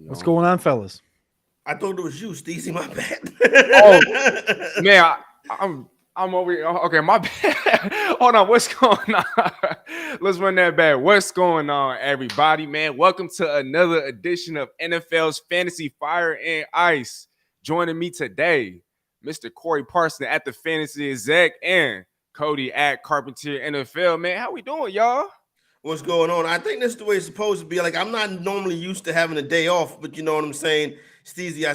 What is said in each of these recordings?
What's going on, fellas? I thought it was you, Steezy. My bad. Oh man, I'm over here. Okay, my bad. Hold on, what's going on? Let's run that back. What's going on, everybody? Man, welcome to another edition of NFL's Fantasy Fire and Ice. Joining me today, Mr. Corey Parson at the Fantasy Exec and Cody at Carpentier NFL. Man, how we doing, y'all? What's going on? I think this is the way it's supposed to be. Like, I'm not normally used to having a day off, but you know what I'm saying? Steezy,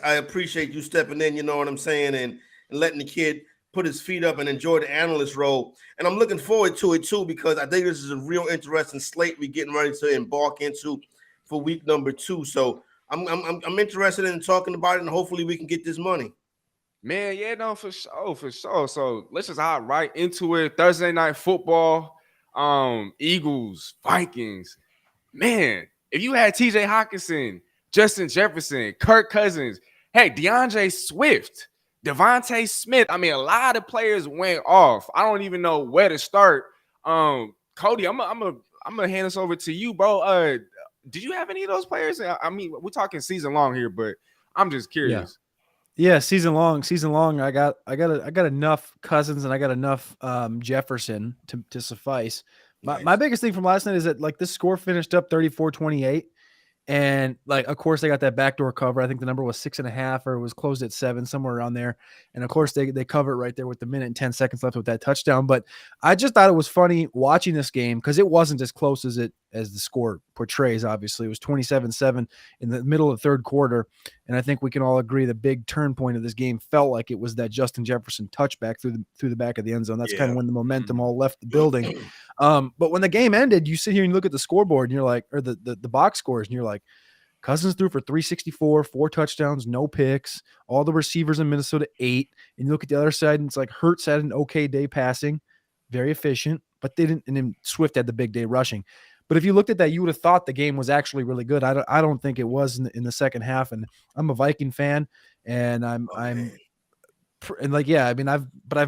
I appreciate you stepping in, you know what I'm saying, and letting the kid put his feet up and enjoy the analyst role. And I'm looking forward to it, too, because I think this is a real interesting slate we're getting ready to embark into for week number 2. So I'm interested in talking about it, and hopefully we can get this money. Man, yeah, no, for sure. So let's just hop right into it. Thursday night football, Eagles, Vikings. Man, if you had TJ Hawkinson, Justin Jefferson, Kirk Cousins, hey, DeAndre Swift, Devontae Smith. I mean, a lot of players went off. I don't even know where to start. Cody, I'm gonna hand this over to you, bro. Did you have any of those players? I mean, we're talking season long here, but I'm just curious. Yeah, season long. I got enough Cousins and I got enough Jefferson to suffice. My biggest thing from last night is that like this score finished up 34-28. And like, of course, they got that backdoor cover. I think the number was 6.5 or it was closed at 7, somewhere around there. And of course, they cover it right there with the minute and 10 seconds left with that touchdown. But I just thought it was funny watching this game because it wasn't as close as the score portrays. Obviously, it was 27-7 in the middle of the third quarter. And I think we can all agree the big turn point of this game felt like it was that Justin Jefferson touchback through the back of the end zone. That's kind of when the momentum all left the building. But when the game ended, you sit here and you look at the scoreboard and you're like, or the box scores, and you're like, Cousins threw for 364, 4 touchdowns, no picks. All the receivers in Minnesota 8. And you look at the other side and it's like Hurts had an okay day passing, very efficient, but they didn't. And then Swift had the big day rushing. But if you looked at that, you would have thought the game was actually really good. I don't think it was in the second half. And I'm a Viking fan, and I've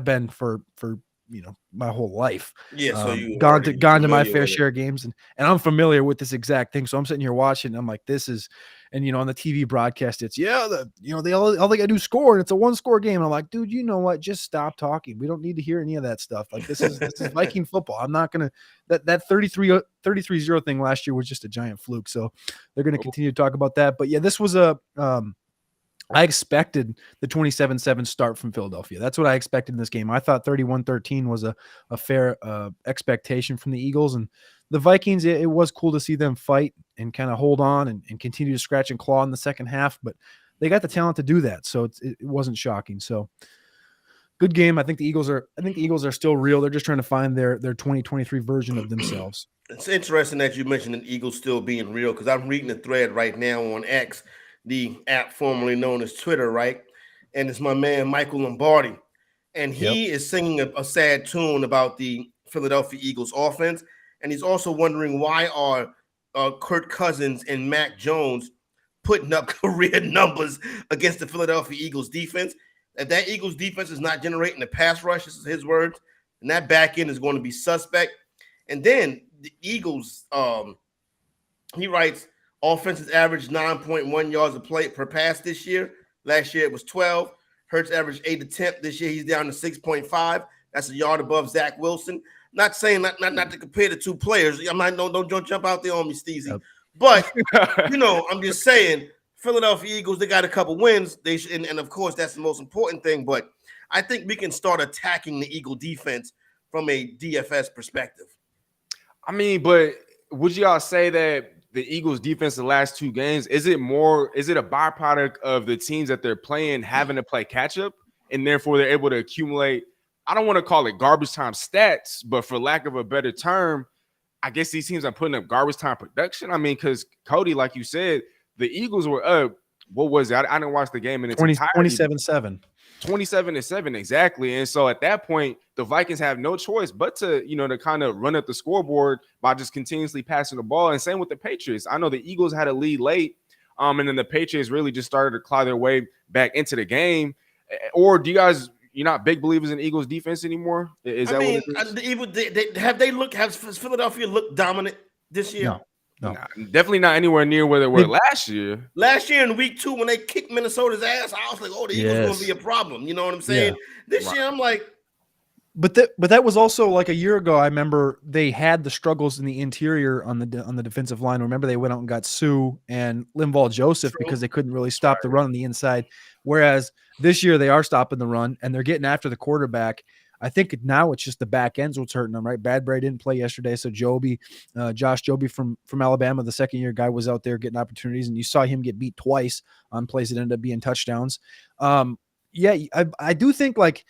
been for my whole life. Yeah, so you gone to my fair share of games, and I'm familiar with this exact thing. So I'm sitting here watching, and I'm like, this is, and on the TV broadcast, it's they all they gotta do is score, and it's a 1-score game. And I'm like, dude, you know what? Just stop talking. We don't need to hear any of that stuff. Like this is Viking football. I'm not gonna that 33-0 thing last year was just a giant fluke. So they're gonna continue to talk about that. But yeah, this was I expected the 27-7 start from Philadelphia. That's what I expected in this game. I thought 31-13 was a fair expectation from the Eagles. And the Vikings, it was cool to see them fight and kind of hold on and continue to scratch and claw in the second half. But they got the talent to do that, so it wasn't shocking. So good game. I think the Eagles are still real. They're just trying to find their 2023 version of themselves. It's interesting that you mentioned the Eagles still being real, because I'm reading a thread right now on X, the app formerly known as Twitter, right? And it's my man, Michael Lombardi. And he is singing a sad tune about the Philadelphia Eagles offense. And he's also wondering, why are Kirk Cousins and Mac Jones putting up career numbers against the Philadelphia Eagles defense? If that Eagles defense is not generating a pass rush, this is his words, and that back end is going to be suspect. And then the Eagles, he writes, offenses averaged 9.1 yards a play per pass this year. Last year it was 12. Hurts averaged 8 attempts. This year he's down to 6.5. That's a yard above Zach Wilson. Not saying not to compare the two players. I'm not don't jump out there on me, Steezy. Yep. But I'm just saying, Philadelphia Eagles, they got a couple wins. They should, and of course that's the most important thing. But I think we can start attacking the Eagle defense from a DFS perspective. I mean, but would y'all say that the Eagles defense the last 2 games, is it a byproduct of the teams that they're playing having to play catch up, and therefore they're able to accumulate, I don't want to call it garbage time stats, but for lack of a better term, I guess these teams are putting up garbage time production? I mean, because Cody, like you said, the Eagles were up, what was it? I didn't watch the game in its entirety. 27-7. 27-7, exactly. And so at that point, the Vikings have no choice but to kind of run up the scoreboard by just continuously passing the ball. And same with the Patriots. I know the Eagles had a lead late, and then the Patriots really just started to claw their way back into the game. Or do you guys, you're not big believers in Eagles defense anymore? Is that what it is? Has Philadelphia looked dominant this year? No. No. Nah, definitely not anywhere near where they were last year. Last year in week 2, when they kicked Minnesota's ass, I was like, oh, the Eagles going to be a problem. You know what I'm saying? Yeah. This year, I'm like, But that was also like a year ago. I remember they had the struggles in the interior on the defensive line. Remember they went out and got Sue and Linval Joseph because they couldn't really stop the run on the inside. Whereas this year they are stopping the run and they're getting after the quarterback. I think now it's just the back end's what's hurting them, right? Bradbury didn't play yesterday, so Josh Joby from Alabama, the second-year guy, was out there getting opportunities, and you saw him get beat twice on plays that ended up being touchdowns. I do think like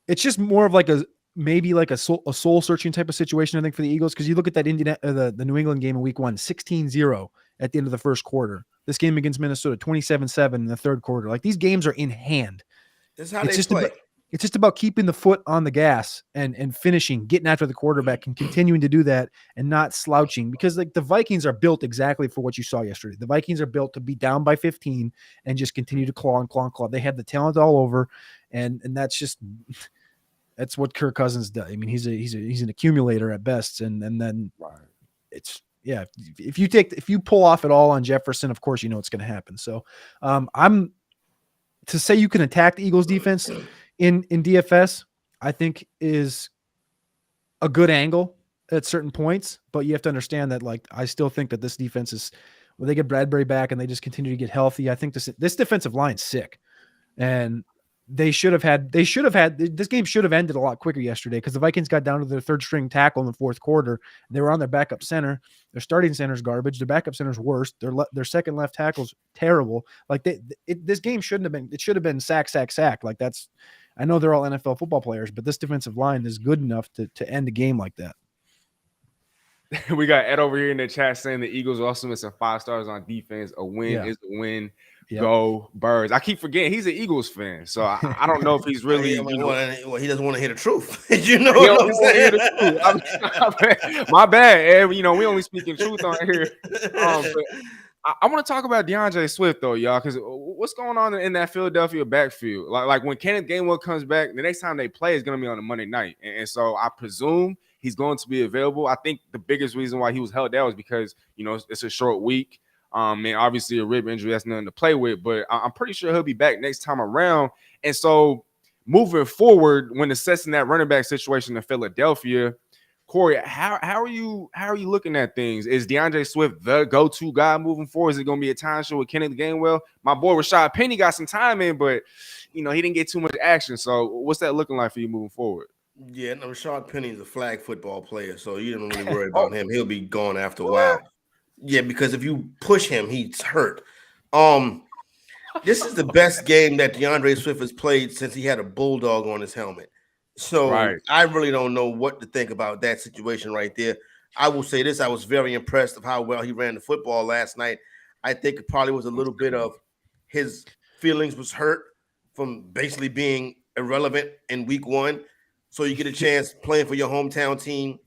it's just more of like maybe like a soul searching type of situation, I think, for the Eagles. Because you look at that the New England game in week 1, 16-0 at the end of the first quarter. This game against Minnesota, 27-7 in the third quarter. Like these games are in hand. That's how they play. It's just about keeping the foot on the gas and finishing, getting after the quarterback and continuing to do that and not slouching, because like the Vikings are built exactly for what you saw yesterday. The Vikings are built to be down by 15 and just continue to claw and claw and claw. They have the talent all over, and that's what Kirk Cousins does. I mean, he's an accumulator at best, and then it's if you pull off it all on Jefferson, of course you know it's going to happen. So I'm to say you can attack the Eagles defense in DFS, I think is a good angle at certain points, but you have to understand that like I still think that this defense is, when they get Bradbury back and they just continue to get healthy, I think this defensive line's sick, and this game should have ended a lot quicker yesterday because the Vikings got down to their third string tackle in the fourth quarter. They were on their backup center. Their starting center's garbage. Their backup center's worse. Their second left tackle's terrible. Like this game shouldn't have been. It should have been sack. Like that's. I know they're all NFL football players, but this defensive line is good enough to end a game like that. We got Ed over here in the chat saying the Eagles are also missing 5 stars on defense. A win is a win. Yep. Go Birds. I keep forgetting he's an Eagles fan, so I don't know if he's really. He doesn't want to hear the truth. You know what I'm saying? My bad, Ed. You know we only speaking truth on here. But I want to talk about DeAndre Swift though, y'all, because what's going on in that Philadelphia backfield? Like when Kenneth Gainwell comes back, the next time they play is going to be on a Monday night, and so I presume he's going to be available. I think the biggest reason why he was held down was because it's a short week. And obviously a rib injury, that's nothing to play with, but I'm pretty sure he'll be back next time around. And so moving forward, when assessing that running back situation in Philadelphia, Corey, how are you looking at things? Is DeAndre Swift the go-to guy moving forward? Is it going to be a time show with Kenneth Gainwell? My boy Rashad Penny got some time in, but he didn't get too much action. So what's that looking like for you moving forward? Yeah, no, Rashad Penny is a flag football player, so you don't really worry about him. He'll be gone after a while. Yeah, because if you push him, he's hurt. This is the best game that DeAndre Swift has played since he had a bulldog on his helmet. So I really don't know what to think about that situation right there. I will say this. I was very impressed of how well he ran the football last night. I think it probably was a little bit of his feelings was hurt from basically being irrelevant in week 1. So you get a chance playing for your hometown team,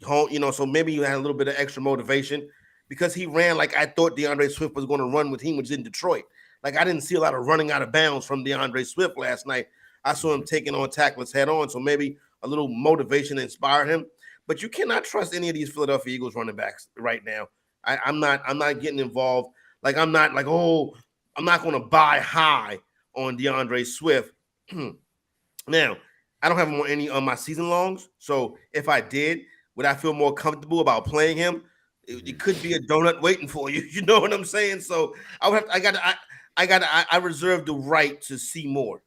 so maybe you had a little bit of extra motivation because he ran like I thought DeAndre Swift was going to run when he was in Detroit. Like I didn't see a lot of running out of bounds from DeAndre Swift last night. I saw him taking on tacklers head on, so maybe a little motivation inspired him. But you cannot trust any of these Philadelphia Eagles running backs right now. I'm not getting involved. Like I'm not like, I'm not going to buy high on DeAndre Swift. Now, I don't have him on any of my season longs. So if I did, would I feel more comfortable about playing him? It could be a donut waiting for you. You know what I'm saying? So I reserve the right to see more.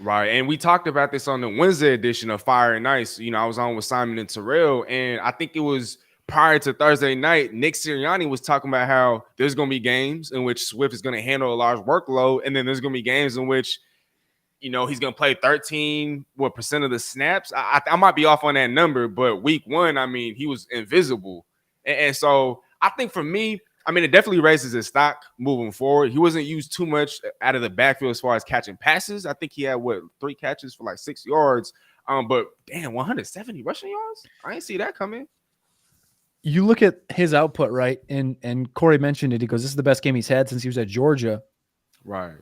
Right. And we talked about this on the Wednesday edition of Fire and Ice. I was on with Simon and Terrell, and I think it was prior to Thursday night, Nick Sirianni was talking about how there's going to be games in which Swift is going to handle a large workload, and then there's going to be games in which he's going to play 13% of the snaps. I might be off on that number, but week 1, he was invisible. And so I think for me, it definitely raises his stock moving forward. He wasn't used too much out of the backfield as far as catching passes. I think he had 3 catches for like 6 yards. But damn, 170 rushing yards? I didn't see that coming. You look at his output, right? And Corey mentioned it. He goes, this is the best game he's had since he was at Georgia. Right.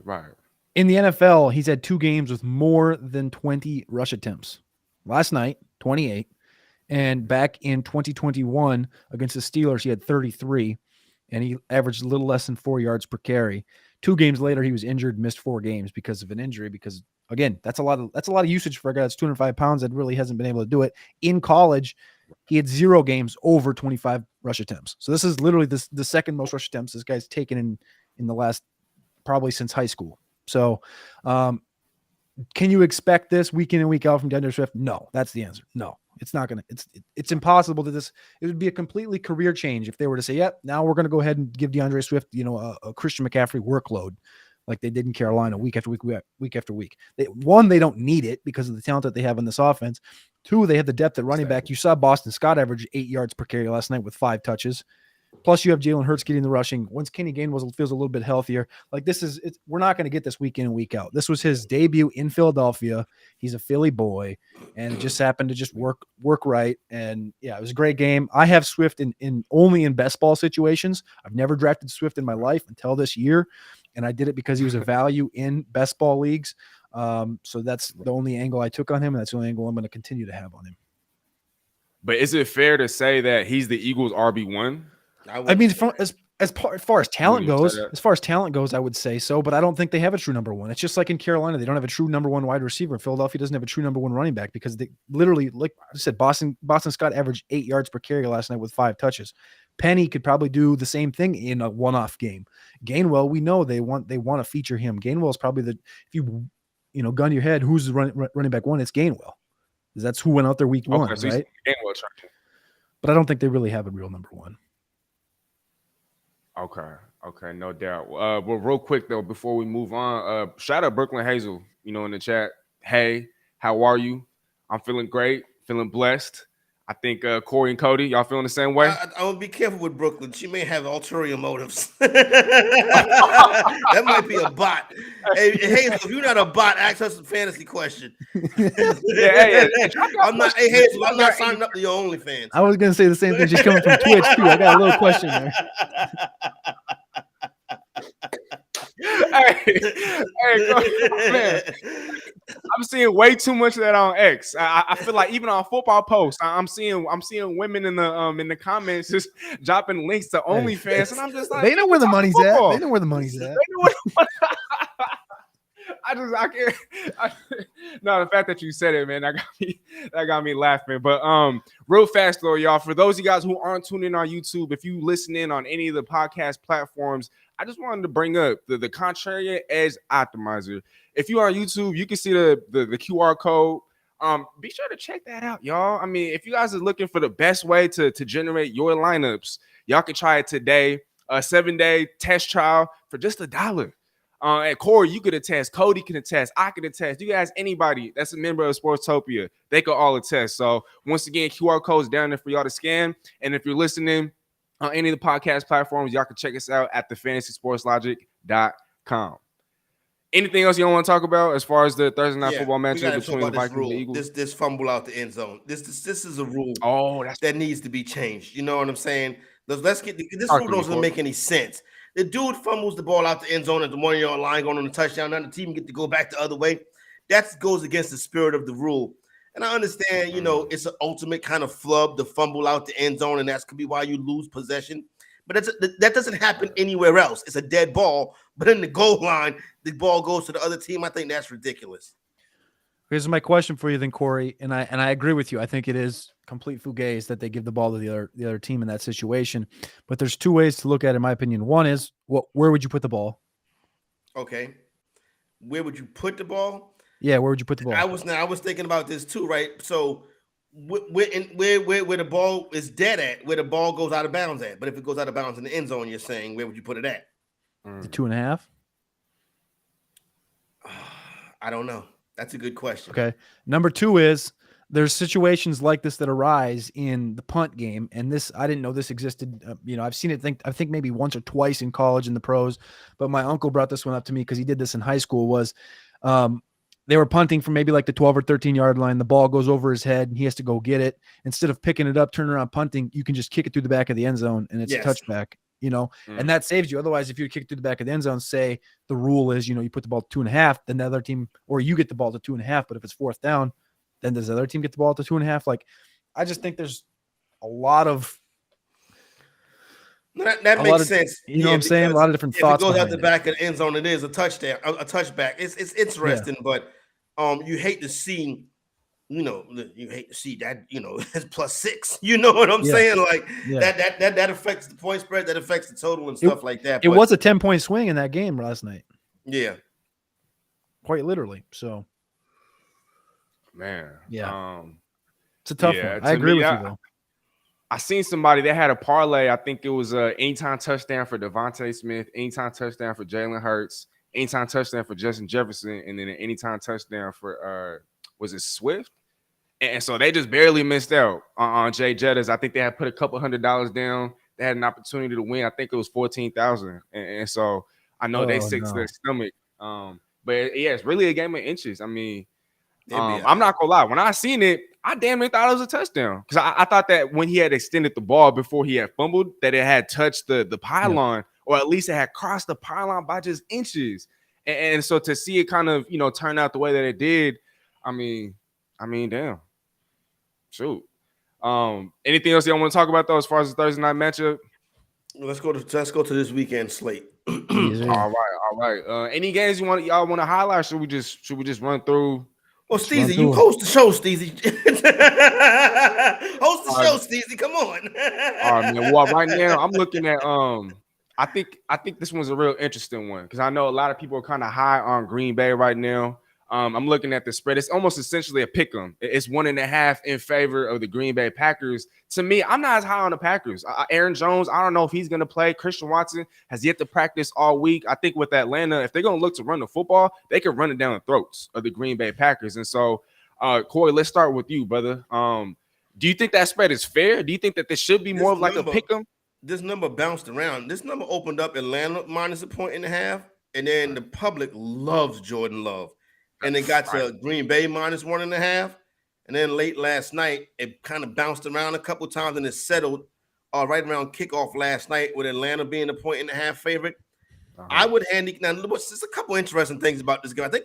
In the NFL, he's had 2 games with more than 20 rush attempts. Last night, 28. And back in 2021 against the Steelers, he had 33, and he averaged a little less than 4 yards per carry. 2 games later, he was injured, missed 4 games because of an injury. Because again, that's a lot of usage for a guy that's 205 pounds that really hasn't been able to do it. In college, he had 0 games over 25 rush attempts. So this is literally the second most rush attempts this guy's taken in the last probably since high school. So, can you expect this week in and week out from DeAndre Swift? No, that's the answer. No, it's not going to. It's impossible that it would be a completely career change if they were to say, "Yep, now we're going to go ahead and give DeAndre Swift, a Christian McCaffrey workload," like they did in Carolina week after week after week. They don't need it because of the talent that they have in this offense. 2, they have the depth at running back. You saw Boston Scott average 8 yards per carry last night with 5 touches. Plus, you have Jalen Hurts getting the rushing. Once Kenny Gainwell feels a little bit healthier, like we're not going to get this week in and week out. This was his debut in Philadelphia. He's a Philly boy, and it just happened to just work right. And yeah, it was a great game. I have Swift in only in best ball situations. I've never drafted Swift in my life until this year, and I did it because he was a value in best ball leagues. So that's the only angle I took on him, and that's the only angle I'm going to continue to have on him. But is it fair to say that he's the Eagles' RB1? I mean, as far as talent goes, I would say so, but I don't think they have a true number one. It's just like in Carolina, they don't have a true number one wide receiver. Philadelphia doesn't have a true number one running back because they literally, like I said, Boston Scott averaged 8 yards per carry last night with 5 touches. Penny could probably do the same thing in a one-off game. Gainwell, we know they want to feature him. Gainwell is probably if you gun your head, who's the running back one? It's Gainwell. That's who went out there week 1, so right? Gainwell. But I don't think they really have a real number one. Okay, no doubt. Well, real quick though, before we move on, shout out Brooklyn Hazel, in the chat. Hey, how are you? I'm feeling great, feeling blessed. I think Corey and Cody, y'all feeling the same way? I would be careful with Brooklyn. She may have ulterior motives. That might be a bot. Hey, Hazel, if you're not a bot, ask us a fantasy question. I'm not. Hey, Hazel, I'm not signing up to your OnlyFans. I was gonna say the same thing. She's coming from Twitch too. I got a little question there. Man. I'm seeing way too much of that on X. I feel like even on football posts, I'm seeing women in the comments just dropping links to OnlyFans, and I'm just like, they know where the money's at. They know where the money's at. I can't. No, the fact that you said it, man, that got me laughing. But real fast though, y'all, for those of you guys who aren't tuning in on YouTube, if you listen in on any of the podcast platforms, I just wanted to bring up the Contrarian Edge Optimizer. If you are on YouTube, you can see the QR code. Be sure to check that out, y'all. I mean, if you guys are looking for the best way to generate your lineups, y'all can try it today. A 7-day test trial for just $1. And Corey, you could attest. Cody can attest. I can attest. You guys, anybody that's a member of Sportstopia, they could all attest. So once again, QR codes down there for y'all to scan. And if you're listening on any of the podcast platforms, y'all can check us out at thefantasysportslogic.com. Anything else you don't want to talk about as far as the Thursday night football matchup between the Vikings and the Eagles? This fumble out the end zone. This is a rule. That needs to be changed. You know what I'm saying? Let's get this rule doesn't make any sense. The dude fumbles the ball out the end zone at the 1 yard line going on the touchdown. Now the team get to go back the other way. That goes against the spirit of the rule. And I understand, it's an ultimate kind of flub, the fumble out the end zone, and that could be why you lose possession. But that doesn't happen anywhere else. It's a dead ball. But in the goal line, the ball goes to the other team. I think that's ridiculous. Here's my question for you then, Corey, and I agree with you. I think it is complete fugazi that they give the ball to the other team in that situation. But there's 2 ways to look at it, in my opinion. One is, where would you put the ball? Okay. Where would you put the ball? Yeah, where would you put the ball? I was thinking about this too, right? So where the ball is dead at, where the ball goes out of bounds at. But if it goes out of bounds in the end zone, you're saying, where would you put it at? The 2.5? I don't know. That's a good question. Okay. Number 2 is there's situations like this that arise in the punt game. And this, I didn't know this existed. I've seen it, I think maybe once or twice in college in the pros, but my uncle brought this one up to me because he did this in high school. Was they were punting from maybe like the 12 or 13 yard line. The ball goes over his head and he has to go get it. Instead of picking it up, turn around punting, you can just kick it through the back of the end zone and it's a touchback. And that saves you. Otherwise, if you kick it through the back of the end zone, say the rule is, you put the ball to 2.5, then the other team, or you get the ball to 2.5. But if it's 4th down, then does the other team get the ball to 2.5? Like, I just think there's a lot of that makes sense. You know what I'm saying? A lot of different thoughts. If it goes out the back of the end zone, it is a touchdown, a touchback. It's interesting, but you hate to see, you hate to see that, it's +6. You know what I'm saying? Like that affects the point spread, that affects the total and stuff like that. It was a 10-point swing in that game last night. Yeah, quite literally. So, man, it's a tough one. I agree with you though. I seen somebody that had a parlay. I think it was anytime touchdown for Devontae Smith, anytime touchdown for Jalen Hurts, anytime touchdown for Justin Jefferson, and then an anytime touchdown for was it Swift? And so they just barely missed out on Jay Jettas. I think they had put a couple $100 down. They had an opportunity to win. I think it was 14,000. And so I know they sick to their stomach. But yeah, it's really a game of inches. I mean, I'm not gonna lie. When I seen it, I damn near thought it was a touchdown because I thought that when he had extended the ball before he had fumbled, that it had touched the pylon, or at least it had crossed the pylon by just inches. And so to see it kind of turn out the way that it did, I mean, damn. Shoot. Anything else y'all want to talk about though as far as the Thursday night matchup? Let's go to this weekend slate. All right. Any games y'all want to highlight? Should we just run through? Well, Steezy, you host the show, Steezy. Host the show, Steezy. Come on. All right, man. Well, right now I'm looking at I think this one's a real interesting one because I know a lot of people are kind of high on Green Bay right now. I'm looking at the spread. It's almost essentially a pick 'em. It's 1.5 in favor of the Green Bay Packers. To me, I'm not as high on the Packers. Aaron Jones, I don't know if he's going to play. Christian Watson has yet to practice all week. I think with Atlanta, if they're going to look to run the football, they can run it down the throats of the Green Bay Packers. And so, Corey, let's start with you, brother. Do you think that spread is fair? Do you think that this should be more of like a pick 'em? This number bounced around. This number opened up Atlanta -1.5, and then the public loves Jordan Love. And it got to Green Bay -1.5. And then late last night, it kind of bounced around a couple times and it settled right around kickoff last night with Atlanta being a 1.5 favorite. I would now. There's a couple interesting things about this game. I think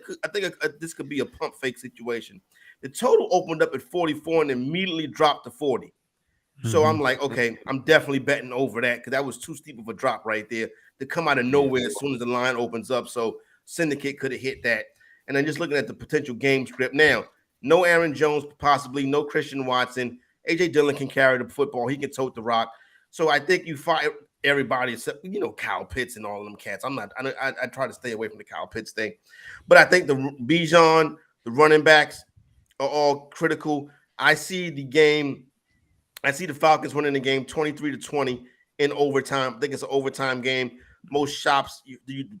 this could be a pump fake situation. The total opened up at 44 and immediately dropped to 40. So I'm like, okay, I'm definitely betting over that because that was too steep of a drop right there to come out of nowhere as soon as the line opens up. So Syndicate could have hit that. And then just looking at the potential game script now, no Aaron Jones, possibly no Christian Watson. A.J. Dillon can carry the football. He can tote the rock. So I think you fire everybody except, Kyle Pitts and all of them cats. I try to stay away from the Kyle Pitts thing. But I think the Bijan, the running backs are all critical. I see the Falcons winning the game 23-20 in overtime. I think it's an overtime game. Most shops, you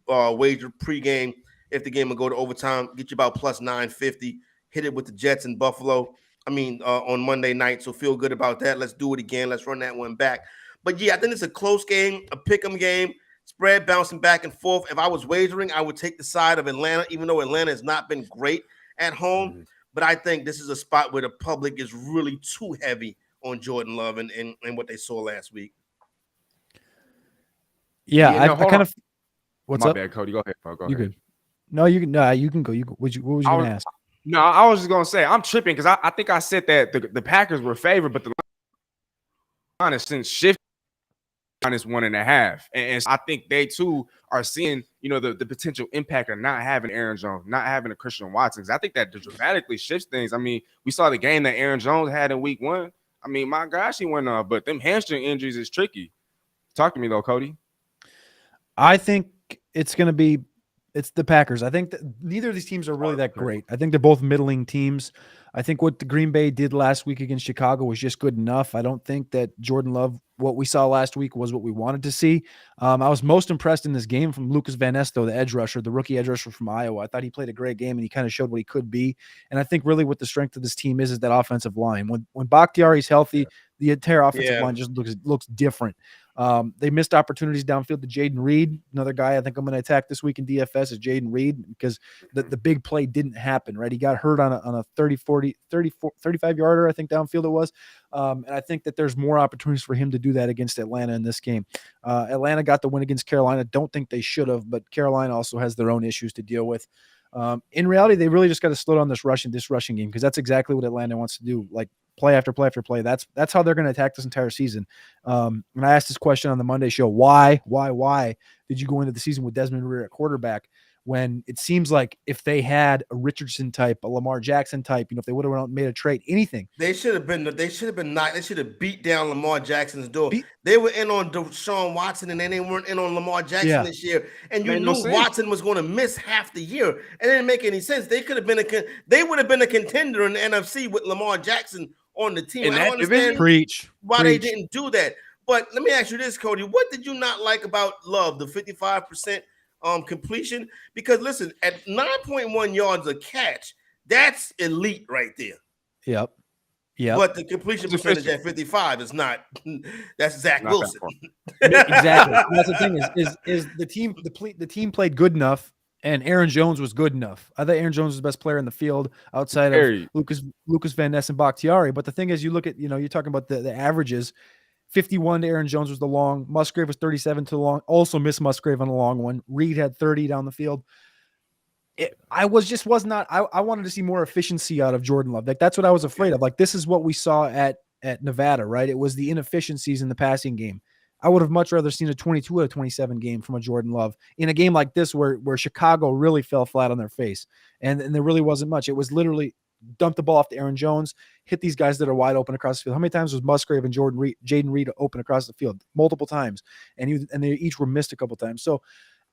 wager pregame. If the game will go to overtime, get you about +950. Hit it with the Jets in Buffalo. On Monday night. So feel good about that. Let's do it again. Let's run that one back. But yeah, I think it's a close game, a pick 'em game. Spread bouncing back and forth. If I was wagering, I would take the side of Atlanta, even though Atlanta has not been great at home. But I think this is a spot where the public is really too heavy on Jordan Love and what they saw last week. Yeah, I kind of. What's My up? bad, Cody. Go ahead, bro. Go ahead. Good. No, you can. No, you can go. What was you going to ask? No, I was just gonna say I'm tripping because I think I said that the Packers were favored, but the line has since shifted -1.5, and I think they too are seeing the potential impact of not having Aaron Jones, not having a Christian Watson. Because I think that dramatically shifts things. I mean, we saw the game that Aaron Jones had in Week 1. I mean, my gosh, he went off, but them hamstring injuries is tricky. Talk to me though, Cody. I think it's the Packers. I think that neither of these teams are really that great. I think they're both middling teams. I think what the Green Bay did last week against Chicago was just good enough. I don't think that Jordan Love, what we saw last week, was what we wanted to see. I was most impressed in this game from Lucas Van Esto, the edge rusher, the rookie edge rusher from Iowa. I thought he played a great game and he kind of showed what he could be. And I think really what the strength of this team is that offensive line. When Bakhtiari's healthy, the entire offensive line just looks different. They missed opportunities downfield to Jaden Reed. Another guy I think I'm going to attack this week in DFS is Jaden Reed because the big play didn't happen, right? He got hurt on a 35-yarder, I think downfield it was. And I think that there's more opportunities for him to do that against Atlanta in this game. Atlanta got the win against Carolina. Don't think they should have, but Carolina also has their own issues to deal with. In reality, they really just got to slow down this rushing game because that's exactly what Atlanta wants to do. Like play after play after play. That's how they're going to attack this entire season. And I asked this question on the Monday show: why did you go into the season with Desmond Ridder at quarterback when it seems like if they had a Richardson type, a Lamar Jackson type, if they would have made a trade, anything, they should have beat down Lamar Jackson's door. They were in on Deshaun Watson, and then they weren't in on Lamar Jackson this year. And you knew Watson was going to miss half the year. It didn't make any sense. They would have been a contender in the NFC with Lamar Jackson on the team. I don't understand why they didn't do that. But let me ask you this, Cody. What did you not like about Love, the 55% completion? Because listen, at 9.1 yards a catch, that's elite right there. Yep. Yeah. But the completion percentage at 55 is not. That's Zach Wilson. Exactly. That's the thing is the team played good enough, and Aaron Jones was good enough. I thought Aaron Jones was the best player in the field outside of Lucas Van Ness and Bakhtiari. But the thing is, you look at you're talking about the averages. 51 to Aaron Jones was the long. Musgrave was 37 to the long. Also missed Musgrave on the long one. Reed had 30 down the field. I wanted to see more efficiency out of Jordan Love. Like that's what I was afraid of. Like this is what we saw at Nevada, right? It was the inefficiencies in the passing game. I would have much rather seen a 22 out of 27 game from a Jordan Love in a game like this where Chicago really fell flat on their face, and there really wasn't much. It was literally dump the ball off to Aaron Jones, hit these guys that are wide open across the field. How many times was Musgrave and Jaden Reed open across the field? Multiple times, and they each were missed a couple times. So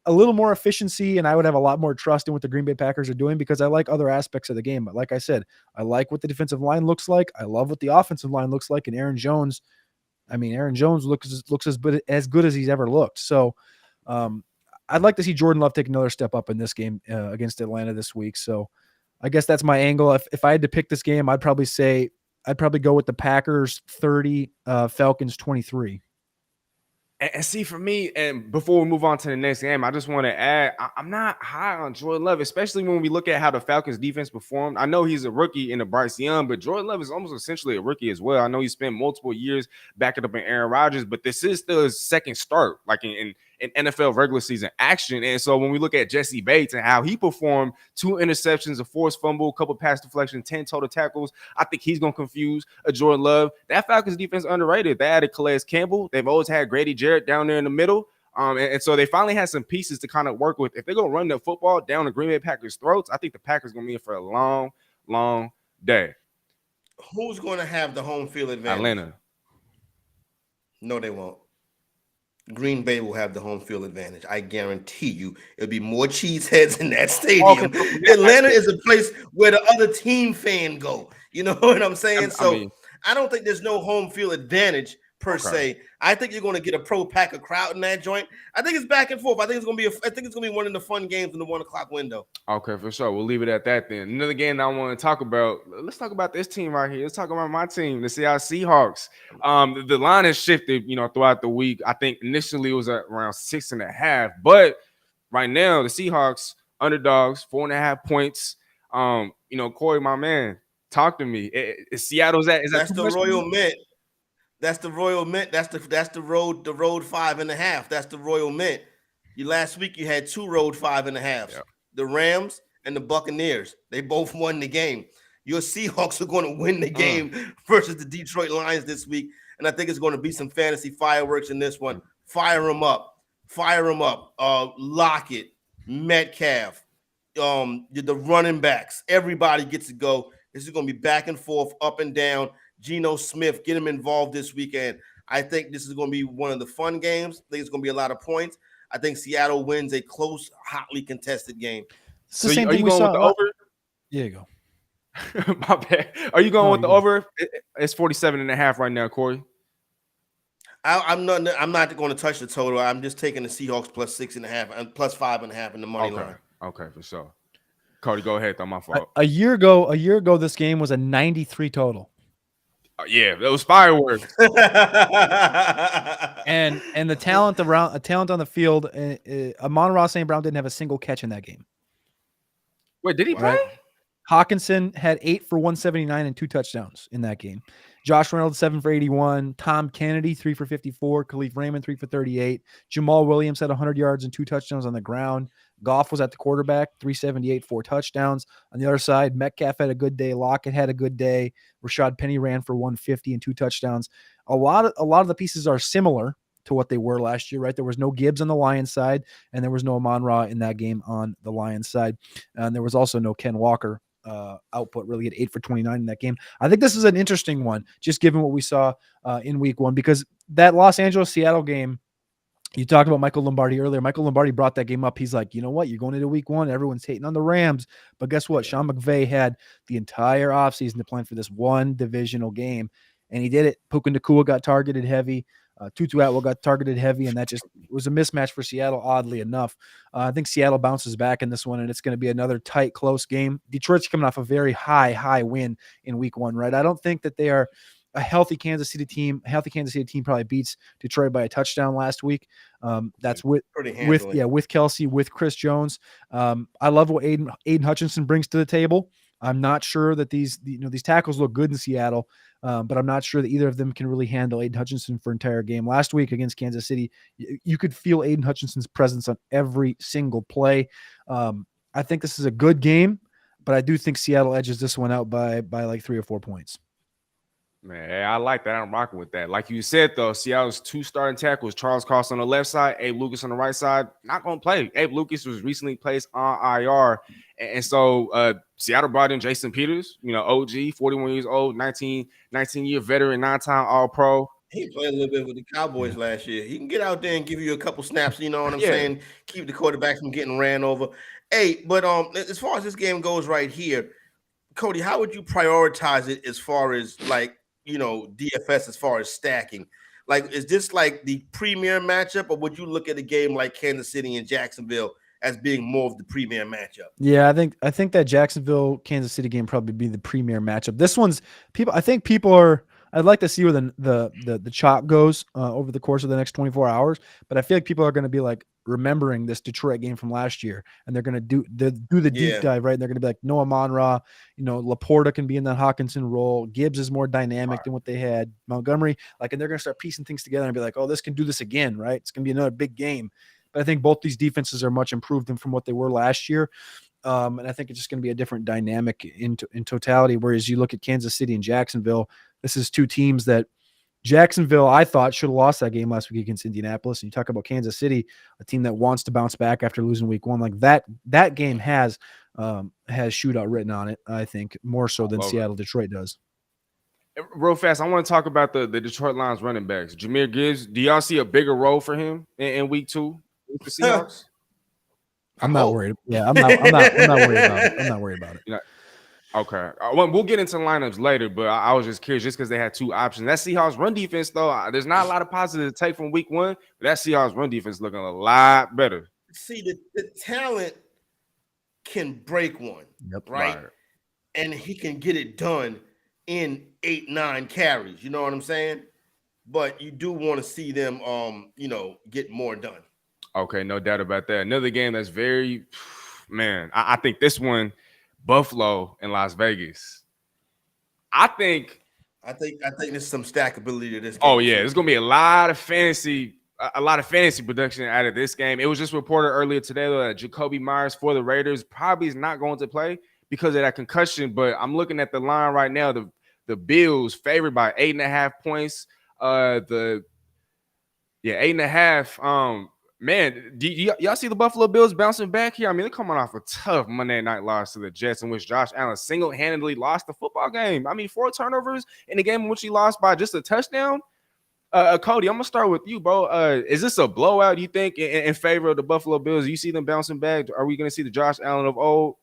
a little more efficiency, and I would have a lot more trust in what the Green Bay Packers are doing because I like other aspects of the game. But like I said, I like what the defensive line looks like. I love what the offensive line looks like. And Aaron Jones looks as good as he's ever looked. So I'd like to see Jordan Love take another step up in this game against Atlanta this week. So I guess that's my angle. If I had to pick this game, I'd probably go with the Packers 30, Falcons 23. And see, for me, and before we move on to the next game, I just want to add, I'm not high on Jordan Love, especially when we look at how the Falcons defense performed. I know he's a rookie in the Bryce Young, but Jordan Love is almost essentially a rookie as well. I know he spent multiple years backing up in Aaron Rodgers, but this is still his second start, like in NFL regular season action. And so when we look at Jesse Bates and how he performed, 2 interceptions, a forced fumble, a couple pass deflection, 10 total tackles, I think he's going to confuse a Jordan Love. That Falcons defense underrated. They added Calais Campbell. They've always had Grady Jarrett down there in the middle. And so they finally had some pieces to kind of work with. If they're going to run the football down the Green Bay Packers' throats, I think the Packers going to be in for a long, long day. Who's going to have the home field advantage? Atlanta. No, they won't. Green Bay will have the home field advantage. I guarantee you it'll be more cheeseheads in that stadium. Okay. Atlanta is a place where the other team fan go. You know what I'm saying? I don't think there's no home field advantage per se. I think you're going to get a pro Packer crowd in that joint. I think it's back and forth. I think it's going to be one of the fun games in the 1 o'clock window. Okay, for sure. We'll leave it at that then. Another game that I want to talk about. Let's talk about this team right here. Let's talk about my team, the Seattle Seahawks. The line has shifted, throughout the week. I think initially it was at around 6.5, but right now the Seahawks underdogs, 4.5 points. Corey, my man, talk to me. Is Seattle's at? That's the Royal Mint. That's the Royal Mint. That's the road 5.5. That's the Royal Mint. Last week you had 2 road 5.5s. Yeah. The Rams and the Buccaneers. They both won the game. Your Seahawks are going to win the game versus the Detroit Lions this week. And I think it's going to be some fantasy fireworks in this one. Fire them up. Lockett, Metcalf, the running backs. Everybody gets to go. This is going to be back and forth, up and down. Geno Smith, get him involved this weekend. I think this is going to be one of the fun games. I think it's going to be a lot of points. I think Seattle wins a close, hotly contested game. So are you going with the over? Yeah, you go. My bad. Are you going with the over? It's 47.5 right now, Corey. I'm not going to touch the total. I'm just taking the Seahawks plus 6.5 and plus 5.5 in the money line. Okay, for sure. Cody, go ahead. That's my fault. A year ago, this game was a 93 total. Yeah, it was fireworks. and the talent on the field. Amon-Ra St. Brown didn't have a single catch in that game. Wait, did he play? Hawkinson had 8 for 179 and 2 touchdowns in that game. Josh Reynolds, 7 for 81. Tom Kennedy, 3 for 54. Khalif Raymond, 3 for 38. Jamal Williams had 100 yards and 2 touchdowns on the ground. Goff was at the quarterback, 378, 4 touchdowns. On the other side, Metcalf had a good day. Lockett had a good day. Rashad Penny ran for 150 and 2 touchdowns. A lot of the pieces are similar to what they were last year, right? There was no Gibbs on the Lions side, and there was no Amon-Ra in that game on the Lions side. And there was also no Ken Walker output, really, at 8 for 29 in that game. I think this is an interesting one, just given what we saw in week 1, because that Los Angeles-Seattle game, you talked about Michael Lombardi earlier. Michael Lombardi brought that game up. He's like, you know what? You're going into week 1. Everyone's hating on the Rams. But guess what? Sean McVay had the entire offseason to plan for this one divisional game, and he did it. Puka Nacua got targeted heavy. Tutu Atwell got targeted heavy, and that just was a mismatch for Seattle, oddly enough. I think Seattle bounces back in this one, and it's going to be another tight, close game. Detroit's coming off a very high win in week 1, right? I don't think that they are a healthy Kansas City team. A healthy Kansas City team probably beats Detroit by a touchdown last week. That's with Kelsey, with Chris Jones. I love what Aiden Hutchinson brings to the table. I'm not sure that these tackles look good in Seattle, but I'm not sure that either of them can really handle Aiden Hutchinson for an entire game. Last week against Kansas City, you could feel Aiden Hutchinson's presence on every single play. I think this is a good game, but I do think Seattle edges this one out by like 3 or 4 points. Man, I like that. I'm rocking with that. Like you said, though, Seattle's 2 starting tackles, Charles Cross on the left side, Abe Lucas on the right side, not going to play. Abe Lucas was recently placed on IR. And so Seattle brought in Jason Peters, OG, 41 years old, 19-year veteran, 9-time All-Pro. He played a little bit with the Cowboys last year. He can get out there and give you a couple snaps, you know what I'm saying? Keep the quarterback from getting ran over. Hey, but as far as this game goes right here, Cody, how would you prioritize it as far as DFS, as far as stacking? Like, is this like the premier matchup, or would you look at a game like Kansas City and Jacksonville as being more of the premier matchup? Yeah, I think that Jacksonville Kansas City game probably be the premier matchup. This one's people are. I'd like to see where the chop goes over the course of the next 24 hours, but I feel like people are going to be like remembering this Detroit game from last year, and they're going to do the deep dive, right? And they're going to be like, Noah Amon-Ra, Laporta can be in that Hawkinson role. Gibbs is more dynamic than what they had. Montgomery, and they're going to start piecing things together and be like, oh, this can do this again, right? It's going to be another big game. But I think both these defenses are much improved from what they were last year. And I think it's just going to be a different dynamic in totality. Whereas you look at Kansas City and Jacksonville, this is 2 teams that Jacksonville, I thought, should have lost that game last week against Indianapolis. And you talk about Kansas City, a team that wants to bounce back after losing week 1. Like that game has shootout written on it, I think, more so than Seattle-Detroit does. Real fast, I want to talk about the Detroit Lions running backs. Jahmyr Gibbs, do y'all see a bigger role for him in week 2 with the Seahawks? I'm not worried. Yeah, I'm not worried about it. I'm not worried about it. Okay. We'll get into lineups later, but I was just curious just because they had 2 options. That Seahawks run defense, though, there's not a lot of positives to take from week 1, but that Seahawks run defense looking a lot better. See, the talent can break one, right? And he can get it done in 8-9 carries. You know what I'm saying? But you do want to see them, get more done. Okay, no doubt about that. Another game that's very, I think this one, Buffalo and Las Vegas. I think there's some stackability to this game. Oh yeah, there's gonna be a lot of fantasy production out of this game. It was just reported earlier today that Jacoby Myers for the Raiders probably is not going to play because of that concussion. But I'm looking at the line right now. The Bills favored by 8.5 points. 8.5. Man, do y'all see the Buffalo Bills bouncing back here? I mean, they're coming off a tough Monday night loss to the Jets, in which Josh Allen single-handedly lost the football game. I mean, 4 turnovers in a game in which he lost by just a touchdown. Cody, I'm going to start with you, bro. Is this a blowout, you think, in favor of the Buffalo Bills? You see them bouncing back? Are we going to see the Josh Allen of old?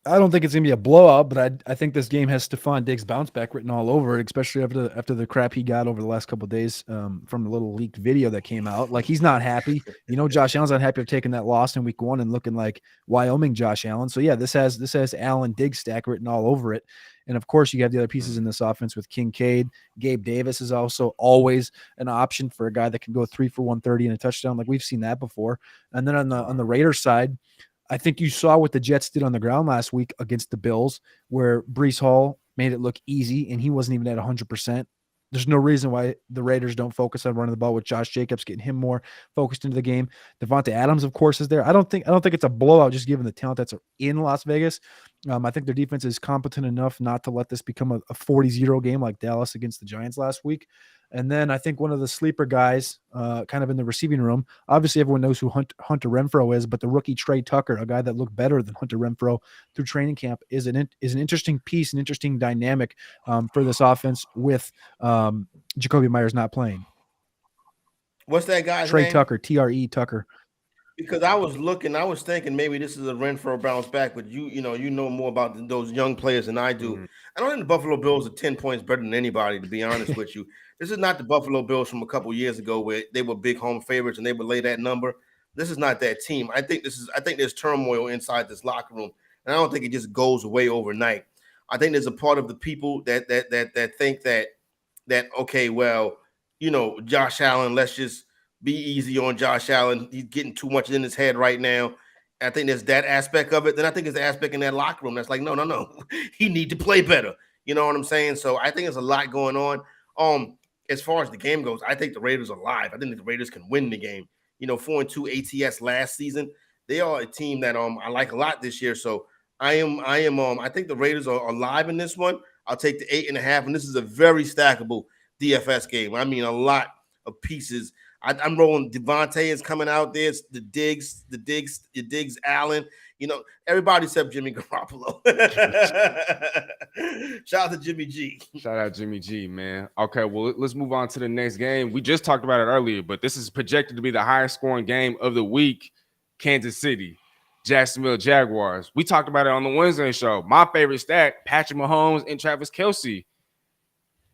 I don't think it's going to be a blowout, but I think this game has Stephon Diggs bounce back written all over it, especially after the crap he got over the last couple of days from the little leaked video that came out. Like, he's not happy. Josh Allen's not happy of taking that loss in week 1 and looking like Wyoming Josh Allen. So, yeah, this has Allen Diggs stack written all over it. And, of course, you have the other pieces in this offense with Kincaid. Gabe Davis is also always an option for a guy that can go 3 for 130 and a touchdown. Like, we've seen that before. And then on the Raiders side, I think you saw what the Jets did on the ground last week against the Bills, where Breece Hall made it look easy, and he wasn't even at 100%. There's no reason why the Raiders don't focus on running the ball with Josh Jacobs, getting him more focused into the game. Devontae Adams, of course, is there. I don't think it's a blowout just given the talent that's in Las Vegas. I think their defense is competent enough not to let this become a 40-0 game like Dallas against the Giants last week. And then I think one of the sleeper guys, kind of in the receiving room, obviously everyone knows who Hunter Renfrow is, but the rookie Trey Tucker, a guy that looked better than Hunter Renfrow through training camp, is an interesting piece, an interesting dynamic for this offense with Jacoby Myers not playing. What's that guy's Trey name? Tucker, TRE Tucker. Because I was thinking maybe this is a Renfrow bounce back, but you know more about those young players than I do. Mhm. I don't think the Buffalo Bills are 10 points better than anybody, to be honest with you. This is not the Buffalo Bills from a couple years ago where they were big home favorites and they would lay that number. This is not that team. I think there's turmoil inside this locker room, and I don't think it just goes away overnight. I think there's a part of the people that think that okay, well, Josh Allen, let's just be easy on Josh Allen. He's getting too much in his head right now. I think there's that aspect of it. Then I think there's the aspect in that locker room that's like, no. He need to play better. You know what I'm saying? So I think there's a lot going on. As far as the game goes, I think the Raiders are live. I think the Raiders can win the game. 4-2 ATS last season. They are a team that I like a lot this year. So I think the Raiders are live in this one. I'll take the 8.5, and this is a very stackable DFS game. I mean, a lot of pieces. I'm rolling. Devontae is coming out there. It's the Diggs, Allen. Everybody except Jimmy Garoppolo. Shout out to Jimmy G. Shout out Jimmy G, man. Okay, well, let's move on to the next game. We just talked about it earlier, but this is projected to be the highest scoring game of the week. Kansas City, Jacksonville Jaguars. We talked about it on the Wednesday show. My favorite stack, Patrick Mahomes and Travis Kelce.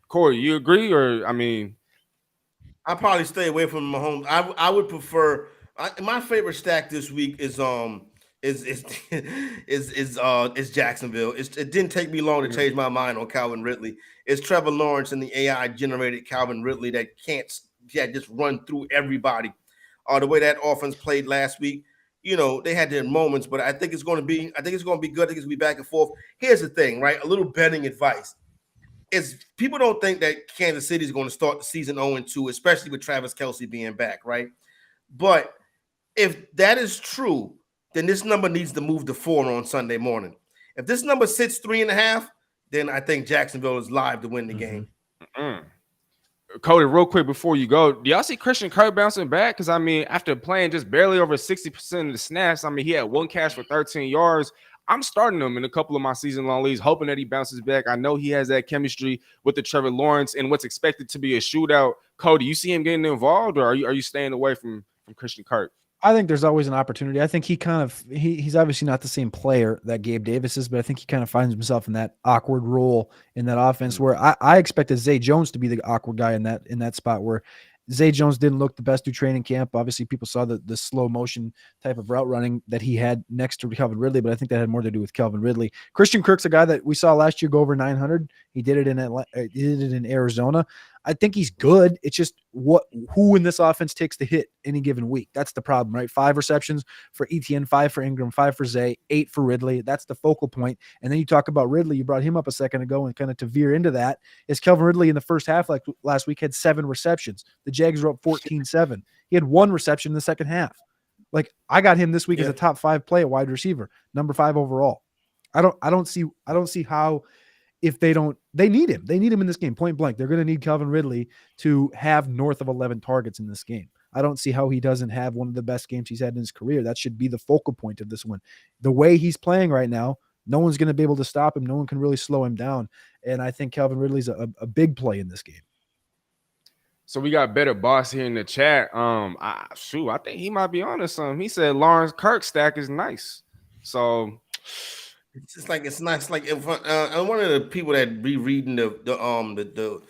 Corey, you agree? Or, I mean... I'll probably stay away from Mahomes. I would prefer my favorite stack this week is Jacksonville. It didn't take me long to change my mind on Calvin Ridley. It's Trevor Lawrence and the AI generated Calvin Ridley that can't just run through everybody. The way that offense played last week, they had their moments, but I think it's going to be good. I think it's going to be back and forth. Here's the thing, right? A little betting advice. Is people don't think that Kansas City is going to start the season 0-2, especially with Travis Kelce being back, right? But if that is true, then this number needs to move to 4 on Sunday morning. If this number sits 3.5, then I think Jacksonville is live to win the game. Cody, real quick before you go, do y'all see Christian Kirk bouncing back? Because, I mean, after playing just barely over 60% of the snaps, I mean, he had one catch for 13 yards. I'm starting him in a couple of my season-long leagues, hoping that he bounces back. I know he has that chemistry with the Trevor Lawrence and what's expected to be a shootout. Cody, you see him getting involved, or are you staying away from Christian Kirk? I think there's always an opportunity. I think he's obviously not the same player that Gabe Davis is, but I think he kind of finds himself in that awkward role in that offense where I expected Zay Jones to be the awkward guy in that spot where Zay Jones didn't look the best through training camp. Obviously, people saw the slow motion type of route running that he had next to Calvin Ridley, but I think that had more to do with Calvin Ridley. Christian Kirk's a guy that we saw last year go over 900. He did it in Arizona. I think he's good. It's just who in this offense takes the hit any given week. That's the problem, right? 5 receptions for Etienne, 5 for Ingram, 5 for Zay, 8 for Ridley. That's the focal point. And then you talk about Ridley. You brought him up a second ago, and kind of to veer into that is Calvin Ridley in the first half, like last week, had 7 receptions. The Jags were up 14-7. He had 1 reception in the second half. Like, I got him this week as a top 5 play at wide receiver, number 5 overall. I don't see how. If they need him. They need him in this game, point blank. They're going to need Calvin Ridley to have north of 11 targets in this game. I don't see how he doesn't have one of the best games he's had in his career. That should be the focal point of this one. The way he's playing right now, no one's going to be able to stop him. No one can really slow him down. And I think Calvin Ridley's a big play in this game. So we got Better Boss here in the chat. I think he might be on to something. He said Lawrence Kirk stack is nice. So it's just like it's nice. Like if I'm one of the people that be reading the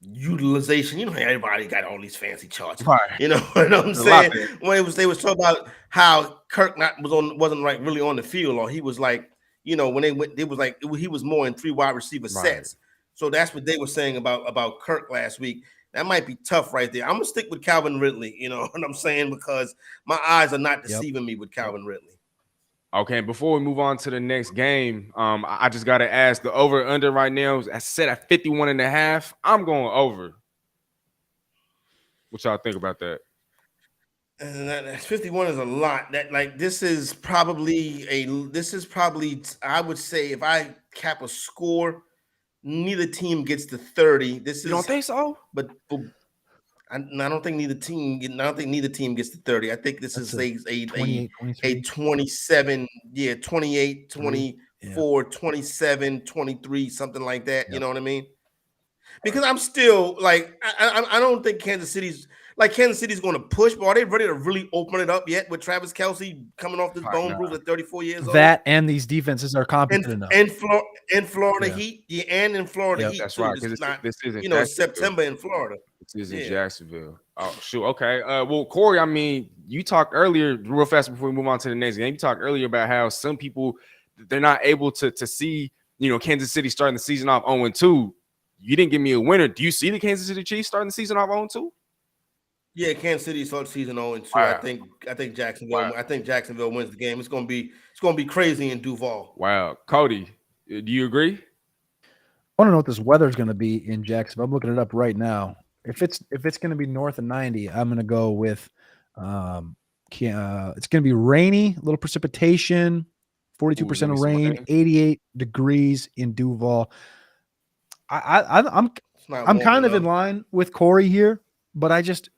utilization. Everybody got all these fancy charts. Right. You know what I'm saying? When they was talking about how Kirk wasn't like really on the field, or he was like, when they was like he was more in 3 wide receiver sets. So that's what they were saying about Kirk last week. That might be tough right there. I'm gonna stick with Calvin Ridley. You know what I'm saying? Because my eyes are not deceiving me with Calvin Ridley. Okay, before we move on to the next game, I just got to ask, the over-under right now is set at 51.5. I'm going over. What y'all think about that? And that 51 is a lot. This is probably I would say if I cap a score, neither team gets to 30. You don't think so? But I don't think neither team gets to 30. I think this is a 27, 28, 24, 27, 23, something like that. Yep. You know what I mean? Because I'm still I don't think Kansas City's going to push, but are they ready to really open it up yet with Travis Kelce coming off this bone bruise at 34 years old? That and these defenses are competent enough. In Florida Heat, and in Florida Heat. That's too. right. This isn't September in Florida. This is in Jacksonville. Oh, shoot. Okay. Well, Corey, I mean, you talked earlier, real fast before we move on to the next game. You talked earlier about how some people, they're not able to see, Kansas City starting the season off 0-2. You didn't give me a winner. Do you see the Kansas City Chiefs starting the season off 0-2? Yeah, Kansas City starts season 0-2. Wow. I think Jacksonville. Wow. I think Jacksonville wins the game. It's gonna be crazy in Duval. Wow, Cody, do you agree? I want to know what this weather is going to be in Jacksonville. I'm looking it up right now. If it's going to be north of 90, I'm going to go with. It's going to be rainy, a little precipitation, 42% of rain, 88 degrees in Duval. I'm kind of in line with Corey here, but I just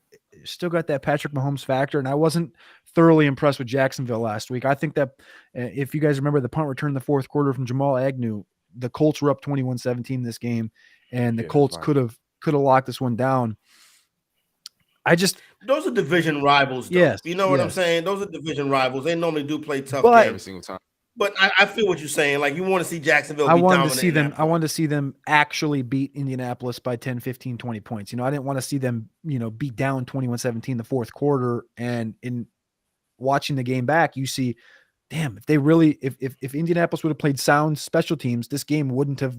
still got that Patrick Mahomes factor, and I wasn't thoroughly impressed with Jacksonville last week. I think that if you guys remember the punt return in the fourth quarter from Jamal Agnew, the Colts were up 21-17 this game, and the Colts could have locked this one down. Those are division rivals, though. Yes, you know what I'm saying? Those are division rivals. They normally do play tough games every single time. But I feel what you're saying. Like, you want to see Jacksonville be dominant. I wanted to see them actually beat Indianapolis by 10, 15, 20 points. I didn't want to see them, beat down 21-17 the fourth quarter. And in watching the game back, you see, damn, if they really if Indianapolis would have played sound special teams, this game wouldn't have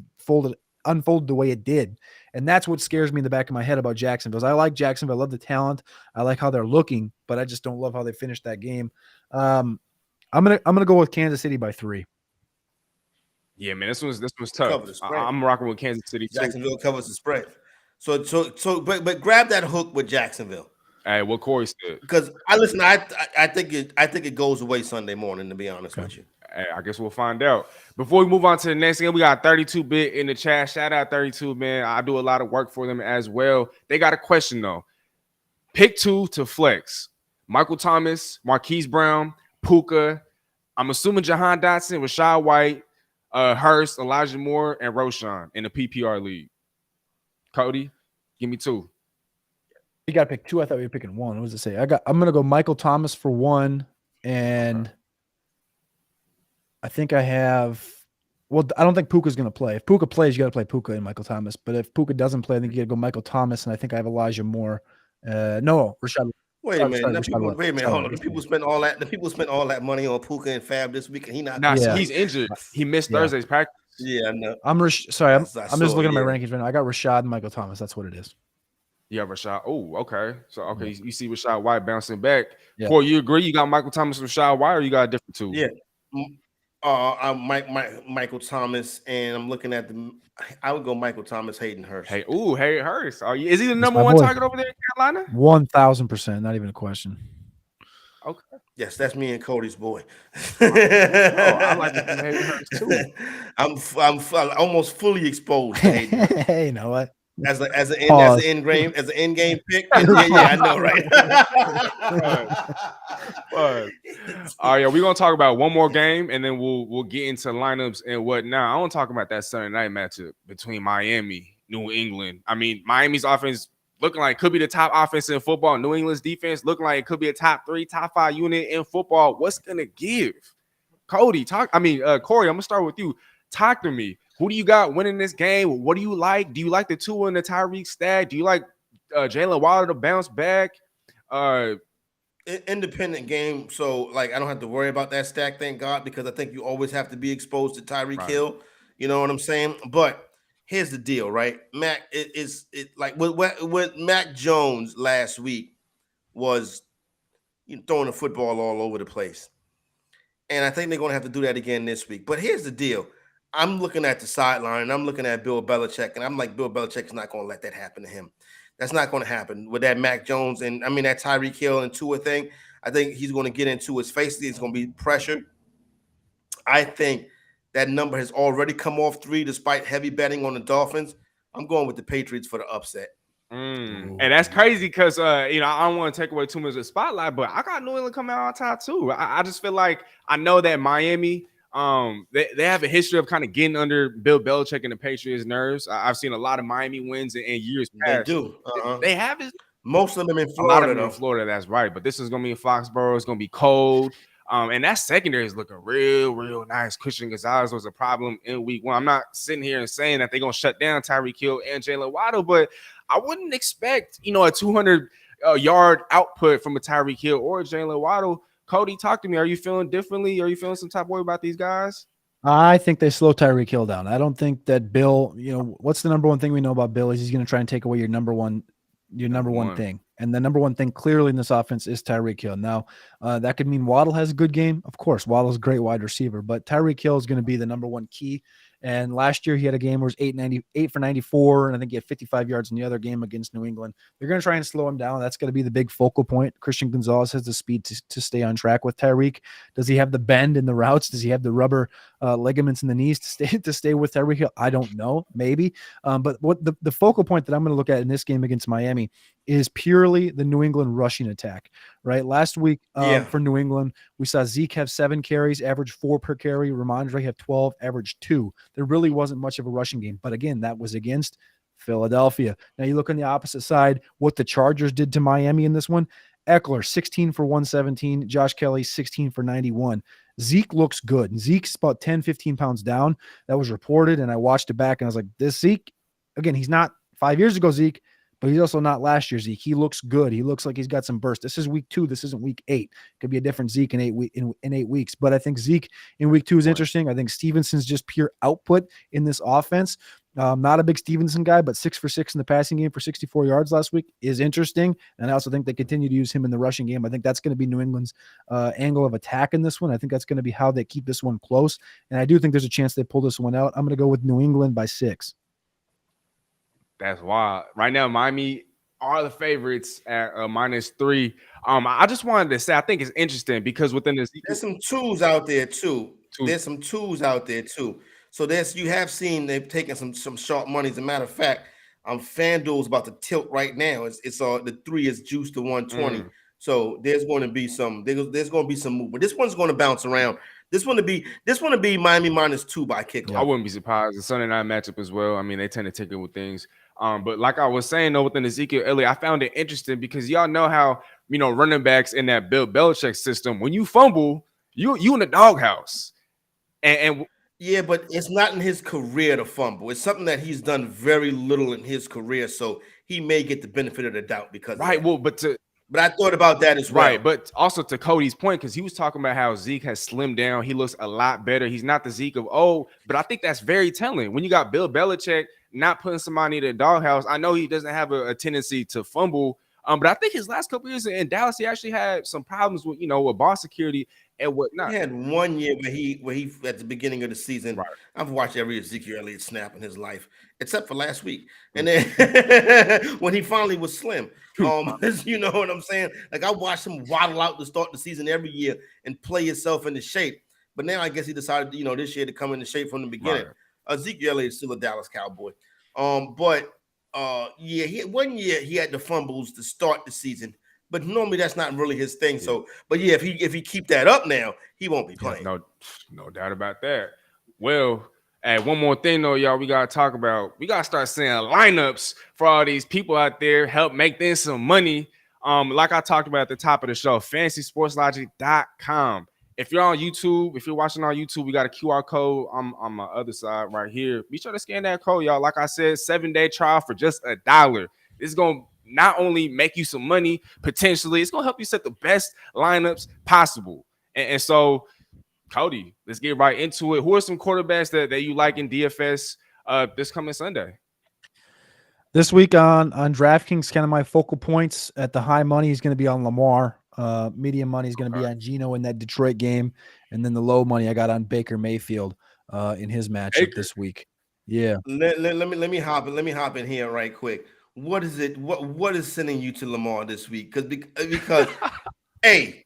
unfolded the way it did. And that's what scares me in the back of my head about Jacksonville. I like Jacksonville. I love the talent. I like how they're looking, but I just don't love how they finished that game. I'm gonna go with Kansas City by 3. Yeah, man, this was tough. I'm rocking with Kansas City too. Jacksonville covers the spread. But grab that hook with Jacksonville. Hey, what Corey said. Because I think it goes away Sunday morning, to be honest with you. Hey, I guess we'll find out. Before we move on to the next game, we got 32-bit in the chat. Shout out 32, man. I do a lot of work for them as well. They got a question though. Pick 2 to flex. Michael Thomas, Marquise Brown, Puka, I'm assuming Jahan Dotson, Rachaad White, Hurst, Elijah Moore, and Roschon in the PPR league. Cody, give me 2. You got to pick 2. I thought you were picking 1. What does it say? I'm going to go Michael Thomas for 1, and I think I have. Well, I don't think Puka's going to play. If Puka plays, you got to play Puka and Michael Thomas. But if Puka doesn't play, I think you got to go Michael Thomas, and I think I have Elijah Moore. No, Rashad. Wait a minute. Hold on. The people spent all that money on Puka and Fab this week, and he's injured. He missed Thursday's practice. Yeah, I know. I'm just looking at my rankings right now. I got Rashad and Michael Thomas. That's what it is. Yeah, Rashad. Oh, okay. So you see Rachaad White bouncing back. Yeah. Corey, you agree? You got Michael Thomas and Rachaad White, or you got a different 2? Yeah. Michael Thomas, and I'm looking at I would go Michael Thomas, Hayden Hurst. Hayden Hurst. Is he the number 1 target over there in Carolina? 1,000%, not even a question. Okay. Yes, that's me and Cody's boy. I like Hayden Hurst too. I'm almost fully exposed to Hayden Hurst. Hey, you know what? As an end game pick. Yeah, I know, right? All right, we're gonna talk about one more game, and then we'll get into lineups and whatnot. I want to talk about that Sunday night matchup between Miami, New England. I mean, Miami's offense looking like it could be the top offense in football. New England's defense looking like it could be a top 3, top 5 unit in football. What's gonna give? Cody, Corey, I'm gonna start with you. Talk to me. Who do you got winning this game? What do you like? Do you like the Tua and the Tyreek stack? Do you like Jalen Waddle to bounce back? Independent game, so I don't have to worry about that stack, thank God, because I think you always have to be exposed to Tyreek Hill. You know what I'm saying? But here's the deal, right? Mac, what Mac Jones last week was throwing the football all over the place. And I think they're going to have to do that again this week. But here's the deal. I'm looking at the sideline, and I'm looking at Bill Belichick, and I'm like, Bill Belichick's not going to let that happen to him. That's not going to happen with that Mac Jones and, that Tyreek Hill and Tua thing. I think he's going to get into his face. It's going to be pressure. I think that number has already come off 3 despite heavy betting on the Dolphins. I'm going with the Patriots for the upset. And that's crazy because I don't want to take away too much of the spotlight, but I got New England coming out on top too. I just feel like I know that Miami, they have a history of kind of getting under Bill Belichick and the Patriots' nerves. I've seen a lot of Miami wins in years past. They do. They have it. Most of them in Florida. A lot of them in Florida, that's right. But this is going to be in Foxborough. It's going to be cold. And that secondary is looking real nice. Christian Gonzalez was a problem in week 1. I'm not sitting here and saying that they're going to shut down Tyreek Hill and Jalen Waddle, but I wouldn't expect, a 200-yard output from a Tyreek Hill or a Jalen Waddle. Cody, talk to me. Are you feeling differently? Are you feeling some type of way about these guys? I think they slow Tyreek Hill down. I don't think that Bill, what's the number one thing we know about Bill is he's going to try and take away your number one thing. And the number one thing clearly in this offense is Tyreek Hill. Now, that could mean Waddle has a good game. Of course, Waddle's a great wide receiver, but Tyreek Hill is going to be the number one key. And last year he had a game where it was 8 for 94, and I think he had 55 yards in the other game against New England. They're going to try and slow him down. That's going to be the big focal point. Christian Gonzalez has the speed to stay on track with Tyreek. Does he have the bend in the routes? Does he have the rubber ligaments in the knees to stay with Tyreek Hill? I don't know, maybe. But what the focal point that I'm going to look at in this game against Miami is purely the New England rushing attack, right? Last week for New England, we saw Zeke have 7 carries, average 4 per carry. Ramondre have 12, average 2. There really wasn't much of a rushing game. But again, that was against Philadelphia. Now you look on the opposite side, what the Chargers did to Miami in this one. Eckler, 16 for 117. Josh Kelly, 16 for 91. Zeke looks good. Zeke's about 10, 15 pounds down. That was reported, and I watched it back, and I was like, this Zeke, again, he's not 5 years ago Zeke, but he's also not last year Zeke. He looks good. He looks like he's got some burst. This is week 2. This isn't week 8. Could be a different Zeke in 8 weeks. But I think Zeke in week 2 is interesting. I think Stevenson's just pure output in this offense. Not a big Stevenson guy, but 6 for 6 in the passing game for 64 yards last week is interesting. And I also think they continue to use him in the rushing game. I think that's going to be New England's angle of attack in this one. I think that's going to be how they keep this one close. And I do think there's a chance they pull this one out. I'm going to go with New England by 6. That's wild. Right now, Miami are the favorites at -3. I just wanted to say, I think it's interesting because within this, there's some twos out there too. There's some twos out there too. So you have seen they've taken some sharp money. As a matter of fact, FanDuel's about to tilt right now. It's the 3 is juiced to 120. So there's going to be some movement. This one's going to bounce around. This one to be Miami -2 by kickoff. I wouldn't be surprised. The Sunday night matchup as well. I mean, they tend to tinker with things. But like I was saying though, within Ezekiel Elliott, I found it interesting because y'all know how running backs in that Bill Belichick system, when you fumble, you in the doghouse. And yeah, but it's not in his career to fumble. It's something that he's done very little in his career, so he may get the benefit of the doubt because right. Well, but I thought about that as well. Right, but also to Cody's point, because he was talking about how Zeke has slimmed down. He looks a lot better. He's not the Zeke of old, but I think that's very telling. When you got Bill Belichick not putting somebody in the doghouse, I know he doesn't have a tendency to fumble, but I think his last couple years in Dallas, he actually had some problems with, with ball security and whatnot. He had 1 year where he at the beginning of the season. Right. I've watched every Ezekiel Elliott snap in his life, except for last week. And then when he finally was slim. You know what I'm saying? Like I watched him waddle out to start the season every year and play himself into shape. But now I guess he decided, this year to come into shape from the beginning. Right. Ezekiel Elliott is still a Dallas Cowboy. He 1 year he had the fumbles to start the season. But normally that's not really his thing. Yeah. So, but yeah, if he keep that up now, he won't be playing. No doubt about that. Well, one more thing though, y'all, we gotta talk about. We gotta start seeing lineups for all these people out there. Help make them some money. Like I talked about at the top of the show, fantasysportslogic.com. If you're on YouTube, if you're watching on YouTube, we got a QR code on my other side right here. Be sure to scan that code, y'all. Like I said, 7-day trial for just $1. It's gonna not only make you some money, potentially, it's going to help you set the best lineups possible. And so, Cody, let's get right into it. Who are some quarterbacks that you like in DFS this coming Sunday? This week on DraftKings, kind of my focal points at the high money is going to be on Lamar. Medium money is going to be on Geno in that Detroit game, and then the low money I got on Baker Mayfield in his matchup this week. Yeah. Let me hop in here right quick. What is it? What is sending you to Lamar this week? Because hey,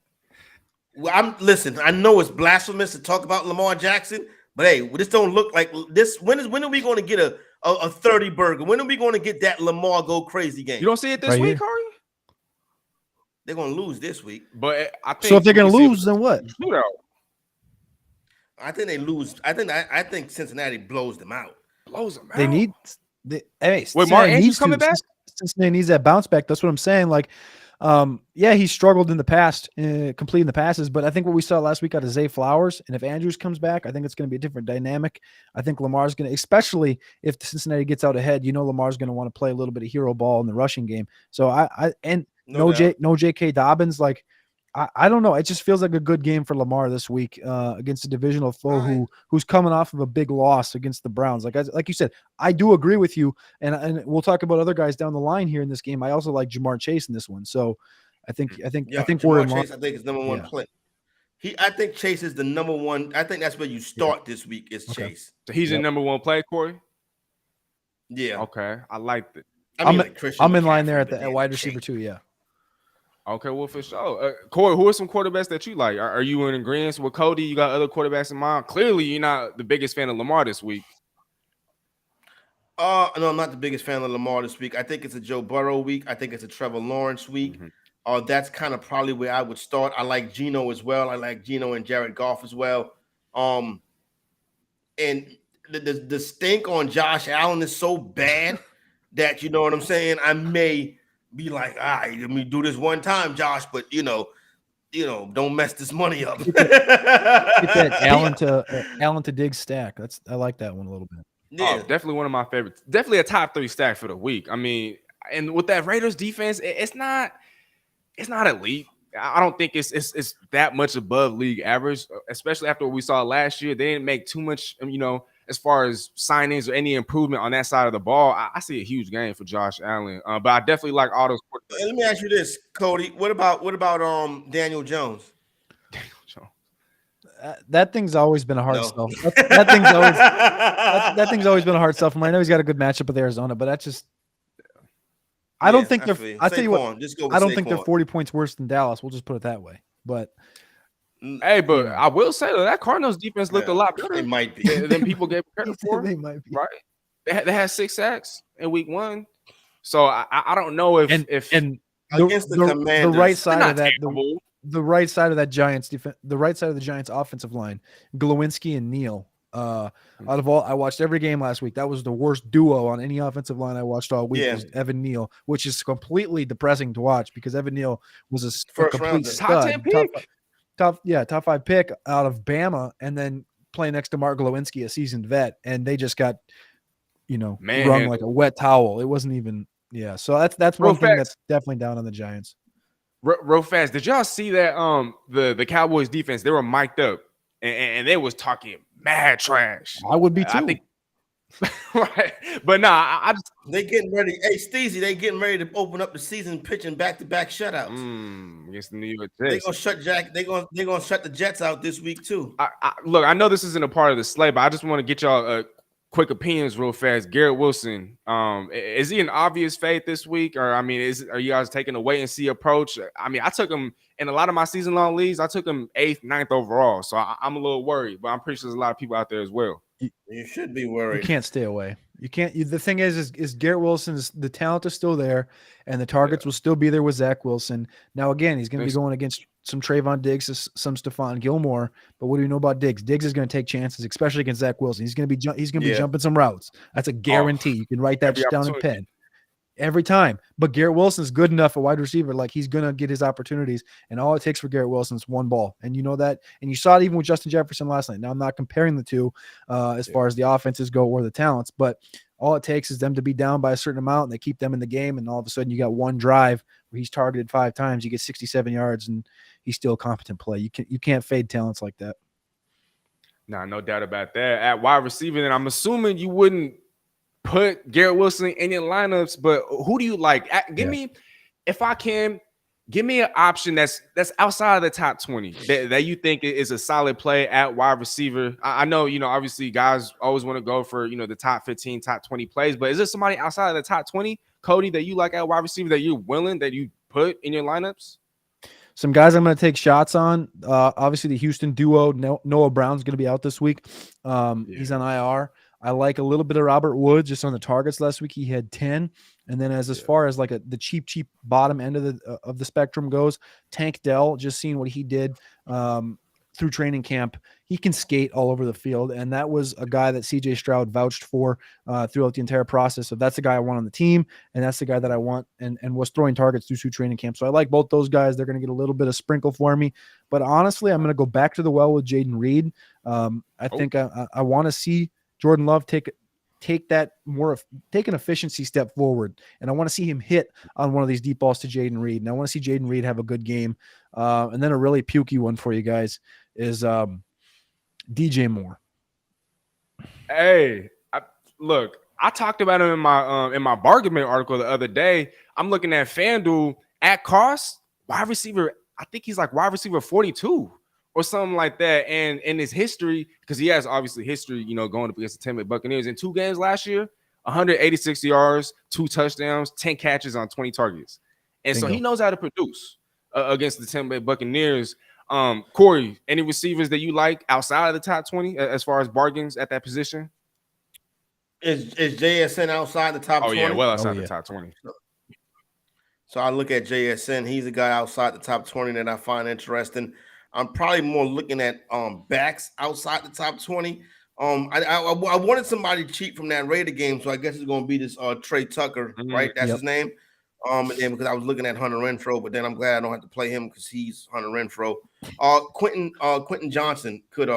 listen. I know it's blasphemous to talk about Lamar Jackson, but hey, this don't look like this. When are we going to get a 30 burger? When are we going to get that Lamar go crazy game? You don't see it this week, Corey? They're going to lose this week. But I think so. If they're going to lose, then what? I think they lose. I think Cincinnati blows them out. They need. Hey, wait, Mark Andrews coming back? Cincinnati needs that bounce back. That's what I'm saying. Like, yeah, he struggled in the past, completing the passes, but I think what we saw last week out of Zay Flowers, and if Andrews comes back, I think it's going to be a different dynamic. I think Lamar's going to, especially if Cincinnati gets out ahead, Lamar's going to want to play a little bit of hero ball in the rushing game. So no J.K. Dobbins, like, I don't know. It just feels like a good game for Lamar this week against a divisional foe who's coming off of a big loss against the Browns. Like you said, I do agree with you, and we'll talk about other guys down the line here in this game. I also like Jamar Chase in this one, so I think we're in Chase. I think it's number one play. I think Chase is the number one. I think that's where you start this week. Is Chase? So he's in number one play, Corey. Yeah. Okay, I like it. I'm in line there at wide receiver too. Yeah. Okay, well, for sure. Corey, who are some quarterbacks that you like? Are you in agreement with Cody? You got other quarterbacks in mind? Clearly, you're not the biggest fan of Lamar this week. No, I'm not the biggest fan of Lamar this week. I think it's a Joe Burrow week. I think it's a Trevor Lawrence week. That's kind of probably where I would start. I like Geno as well. I like Geno and Jared Goff as well. And the stink on Josh Allen is so bad that, you know what I'm saying, I may be like, all right, let me do this one time, Josh, but don't mess this money up. Get that Allen to Diggs stack. I like that one a little bit. Yeah, definitely one of my favorites. Definitely a top 3 stack for the week. I mean, and with that Raiders defense, it's not elite. I don't think it's that much above league average, especially after what we saw last year. They didn't make too much, as far as signings or any improvement on that side of the ball. I see a huge game for Josh Allen, but I definitely like all those. Let me ask you this, Cody. What about Daniel Jones? Daniel Jones. That thing's always been a hard sell. That thing's always been a hard sell for me. I know he's got a good matchup with Arizona, but that's just. I don't think they're. I tell you what. I don't think they're 40 points worse than Dallas. We'll just put it that way. But. Hey, but I will say that Cardinals defense looked a lot better. It might be than people gave credit for. They might be right. They had 6 sacks in week 1, so I don't know if against the Commanders, the right side of that the right side of that Giants defense, the right side of the Giants offensive line, Glowinski and Neal. Out of all, I watched every game last week. That was the worst duo on any offensive line I watched all week. Was Evan Neal, which is completely depressing to watch because Evan Neal was a complete stud. Top 10 pick. Top 5 pick out of Bama, and then playing next to Mark Glowinski, a seasoned vet, and they just got, wrung like a wet towel. It wasn't even, So that's one thing that's definitely down on the Giants. Real fast, did y'all see that? The Cowboys defense, they were mic'd up, and they was talking mad trash. I would be too. I think, right, but I just they getting ready. Hey, Steezy, they getting ready to open up the season pitching back-to-back shutouts against the New York Jets. They gonna shut the Jets out this week too. Look, I know this isn't a part of the slate, but I just want to get y'all quick opinions real fast. Garrett Wilson, is he an obvious fade this week, or are you guys taking a wait and see approach? I took him in a lot of my season-long leagues. I took him 8th, 9th overall, so I'm a little worried, but I'm pretty sure there's a lot of people out there as well. You should be worried. You can't stay away. You can't. The thing is Garrett Wilson's the talent is still there, and the targets will still be there with Zach Wilson. Now again, he's going to be going against some Trayvon Diggs, some Stephon Gilmore. But what do you know about Diggs? Diggs is going to take chances, especially against Zach Wilson. He's going to be jumping some routes. That's a guarantee. You can write that down in pen. Every time. But Garrett Wilson's good enough a wide receiver. Like, he's going to get his opportunities. And all it takes for Garrett Wilson is one ball. And you know that. And you saw it even with Justin Jefferson last night. Now, I'm not comparing the two as far as the offenses go or the talents. But all it takes is them to be down by a certain amount, and they keep them in the game. And all of a sudden, you got one drive where he's targeted 5 times. You get 67 yards, and he's still a competent play. You can't fade talents like that. No doubt about that. At wide receiver, then I'm assuming you wouldn't put Garrett Wilson in your lineups, but who do you like? Give me, if I can, Give me an option that's outside of the top 20 that you think is a solid play at wide receiver. I know, obviously guys always want to go for, the top 15, top 20 plays, but is there somebody outside of the top 20, Cody, that you like at wide receiver that you're willing, that you put in your lineups? Some guys I'm going to take shots on. Obviously, the Houston duo, Noah Brown's going to be out this week. He's on IR. I like a little bit of Robert Woods just on the targets last week. He had 10. And then as far as like the cheap bottom end of the spectrum goes, Tank Dell, just seeing what he did through training camp, he can skate all over the field. And that was a guy that CJ Stroud vouched for throughout the entire process. So that's the guy I want on the team. And that's the guy that I want and was throwing targets through training camp. So I like both those guys. They're going to get a little bit of sprinkle for me. But honestly, I'm going to go back to the well with Jaden Reed. I think I want to see Jordan Love take an efficiency step forward. And I want to see him hit on one of these deep balls to Jaden Reed. And I want to see Jaden Reed have a good game. And then a really pukey one for you guys is DJ Moore. Hey, look, I talked about him in my bargain article the other day. I'm looking at FanDuel at cost, wide receiver. I think he's like wide receiver 42 or something like that. And in his history, because he has obviously history, going up against the Tampa Bay Buccaneers in 2 games last year, 186 yards, 2 touchdowns, 10 catches on 20 targets. And so he knows how to produce against the Tampa Bay Buccaneers. Corey, any receivers that you like outside of the top 20 as far as bargains at that position? Is JSN outside the top 20? Yeah, well outside the top 20. So I look at JSN. He's a guy outside the top 20 that I find interesting. I'm probably more looking at backs outside the top 20. I wanted somebody cheap from that Raider game, so I guess it's going to be this Trey Tucker, right? That's his name. And then because I was looking at Hunter Renfrow, but then I'm glad I don't have to play him because he's Hunter Renfrow. Quentin Johnson could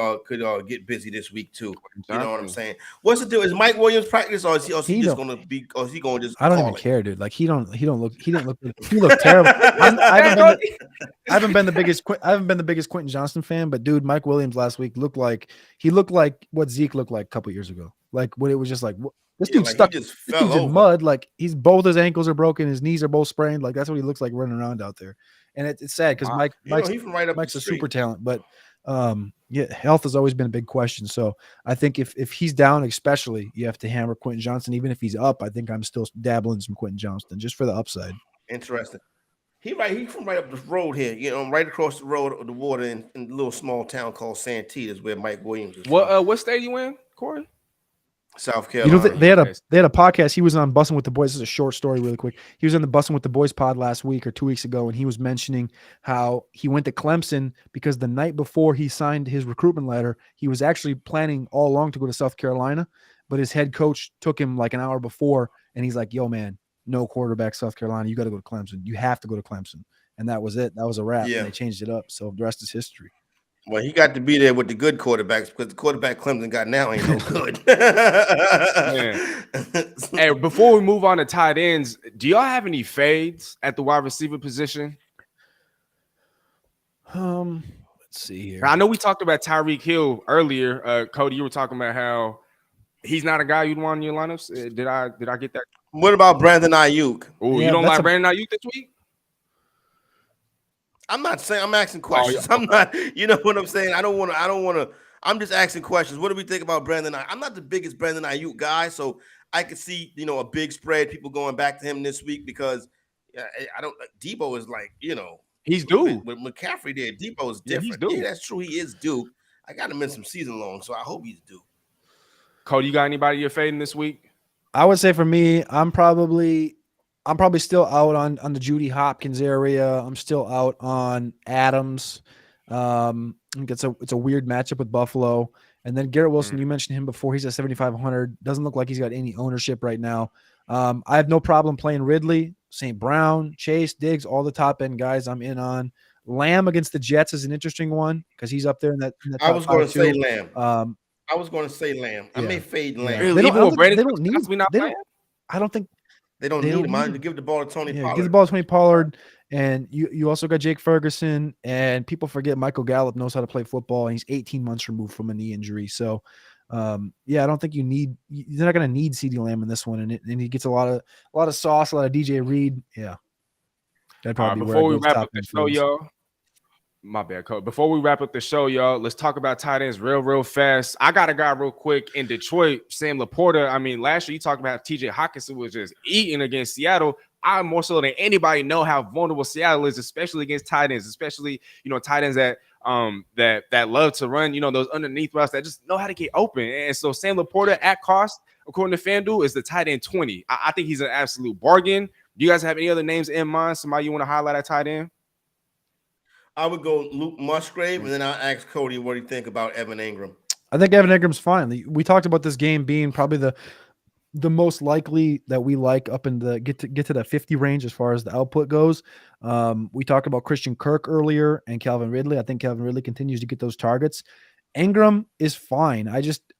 get busy this week too. You know what I'm saying? What's the deal? Is Mike Williams practice or is he just gonna be? Or is he going to just? I don't even care, dude. Like he didn't look. He looked terrible. I haven't been the biggest Quentin Johnson fan, but dude, Mike Williams last week looked like what Zeke looked like a couple years ago. Like when it was just like. This dude's stuck. This dude's in mud. Like both his ankles are broken, his knees are both sprained. Like that's what he looks like running around out there. And it's sad because Mike's a super talent, but health has always been a big question. So I think if he's down, especially, you have to hammer Quentin Johnson. Even if he's up, I think I'm still dabbling some Quentin Johnson just for the upside. Interesting. He's from right up the road here, right across the road of the water in a little small town called Santee is where Mike Williams is. What state you in, Corey? South Carolina. They had a podcast. He was on Bussin' with the Boys. This is a short story, really quick. He was on the Bussin' with the Boys pod last week or 2 weeks ago, and he was mentioning how he went to Clemson because the night before he signed his recruitment letter, he was actually planning all along to go to South Carolina, but his head coach took him like an hour before, and he's like, "Yo, man, no quarterback, South Carolina. You got to go to Clemson. You have to go to Clemson." And that was it. That was a wrap. Yeah. And they changed it up. So the rest is history. Well, he got to be there with the good quarterbacks because the quarterback Clemson got now ain't no good. Hey, before we move on to tight ends, do y'all have any fades at the wide receiver position? Let's see here. I know we talked about Tyreek Hill earlier. Cody, you were talking about how he's not a guy you'd want in your lineups. Did I get that? What about Brandon Ayuk? Oh, you don't like Brandon Ayuk this week? I'm not saying I'm asking questions. I'm not, you know what I'm saying? I don't want to. I'm just asking questions. What do we think about Brandon? I'm not the biggest Brandon Ayuk guy, so I could see, a big spread, people going back to him this week because I don't. Debo is like, he's due. With McCaffrey there, Debo is different. Yeah, that's true. He is due. I got him in some season long, so I hope he's due. Cody, you got anybody you're fading this week? I would say for me, I'm probably still out on the Judy Hopkins area. I'm still out on Adams. I think it's a weird matchup with Buffalo. And then Garrett Wilson, you mentioned him before. He's at 7,500. Doesn't look like he's got any ownership right now. I have no problem playing Ridley, St. Brown, Chase, Diggs, all the top end guys I'm in on. Lamb against the Jets is an interesting one because he's up there in that. I was going to say Lamb. I was going to say Lamb. I may fade Lamb. Really? They don't need. I don't think. They don't need him. To give the ball to Tony Pollard. Give the ball to Tony Pollard. And you also got Jake Ferguson. And people forget Michael Gallup knows how to play football. And he's 18 months removed from a knee injury. So, I don't think you're not going to need CeeDee Lamb in this one. And he gets a lot of sauce, a lot of DJ Reed. Yeah. That'd probably be where I Before we go wrap top up the end show, flex. y'all. My bad, Cody. Before we wrap up the show, y'all, let's talk about tight ends real fast. I got a guy real quick in Detroit, Sam Laporta. I mean, last year you talked about TJ Hawkinson was just eating against Seattle. I more so than anybody know how vulnerable Seattle is, especially against tight ends, especially, you know, tight ends that that love to run, you know, those underneath routes that just know how to get open. And so Sam Laporta at cost, according to FanDuel, is the tight end 20. I think he's an absolute bargain. Do you guys have any other names in mind? Somebody you want to highlight at tight end? I would go Luke Musgrave, and then I'll ask Cody what do you think about Evan Ingram. I think Evan Ingram's fine. We talked about this game being probably the most likely that we like up in the get to the 50 range as far as the output goes. We talked about Christian Kirk earlier and Calvin Ridley. I think Calvin Ridley continues to get those targets. Ingram is fine.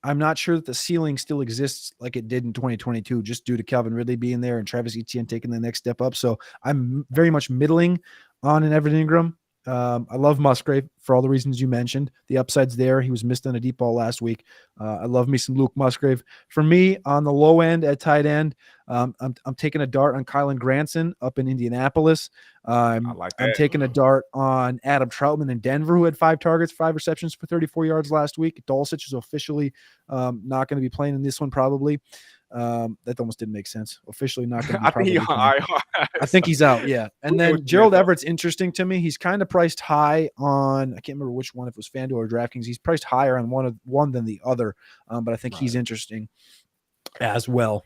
I'm not sure that the ceiling still exists like it did in 2022, just due to Calvin Ridley being there and Travis Etienne taking the next step up. So I'm very much middling on an Evan Ingram. I love Musgrave for all the reasons you mentioned. The upside's there. He was missed on a deep ball last week. I love me some Luke Musgrave. For me, on the low end at tight end, I'm taking a dart on Kylan Granson up in Indianapolis. I'm taking a dart on Adam Troutman in Denver, who had 5 targets, 5 receptions for 34 yards last week. Dulcich is officially not going to be playing in this one probably. That almost didn't make sense. Officially not going to be I think he's out, yeah. And then Gerald Everett's interesting to me. He's kind of priced high on, I can't remember which one, if it was FanDuel or DraftKings. He's priced higher on one than the other, but I think he's interesting as well.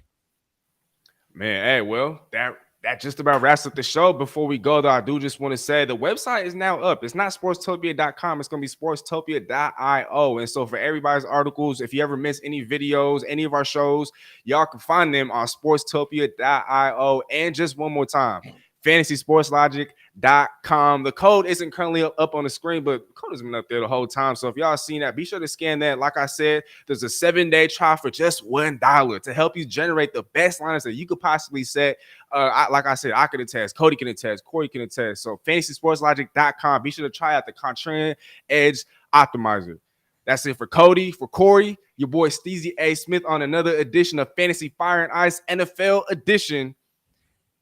Man, hey, well, that just about wraps up the show. Before we go, though, I do just want to say the website is now up. It's not sportstopia.com. It's going to be sportstopia.io. And so for everybody's articles, if you ever miss any videos, any of our shows, y'all can find them on sportstopia.io. And just one more time, fantasysportslogic.com. The code isn't currently up on the screen, but the code has been up there the whole time. So if y'all seen that, be sure to scan that. Like I said, there's a 7-day trial for just $1 to help you generate the best lineups that you could possibly set. Like I said, I can attest, Cody can attest, Corey can attest. So fantasysportslogic.com. Be sure to try out the Contrarian Edge Optimizer. That's it for Cody, for Corey, your boy Steezy A. Smith on another edition of Fantasy Fire and Ice NFL Edition.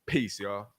Peace, y'all.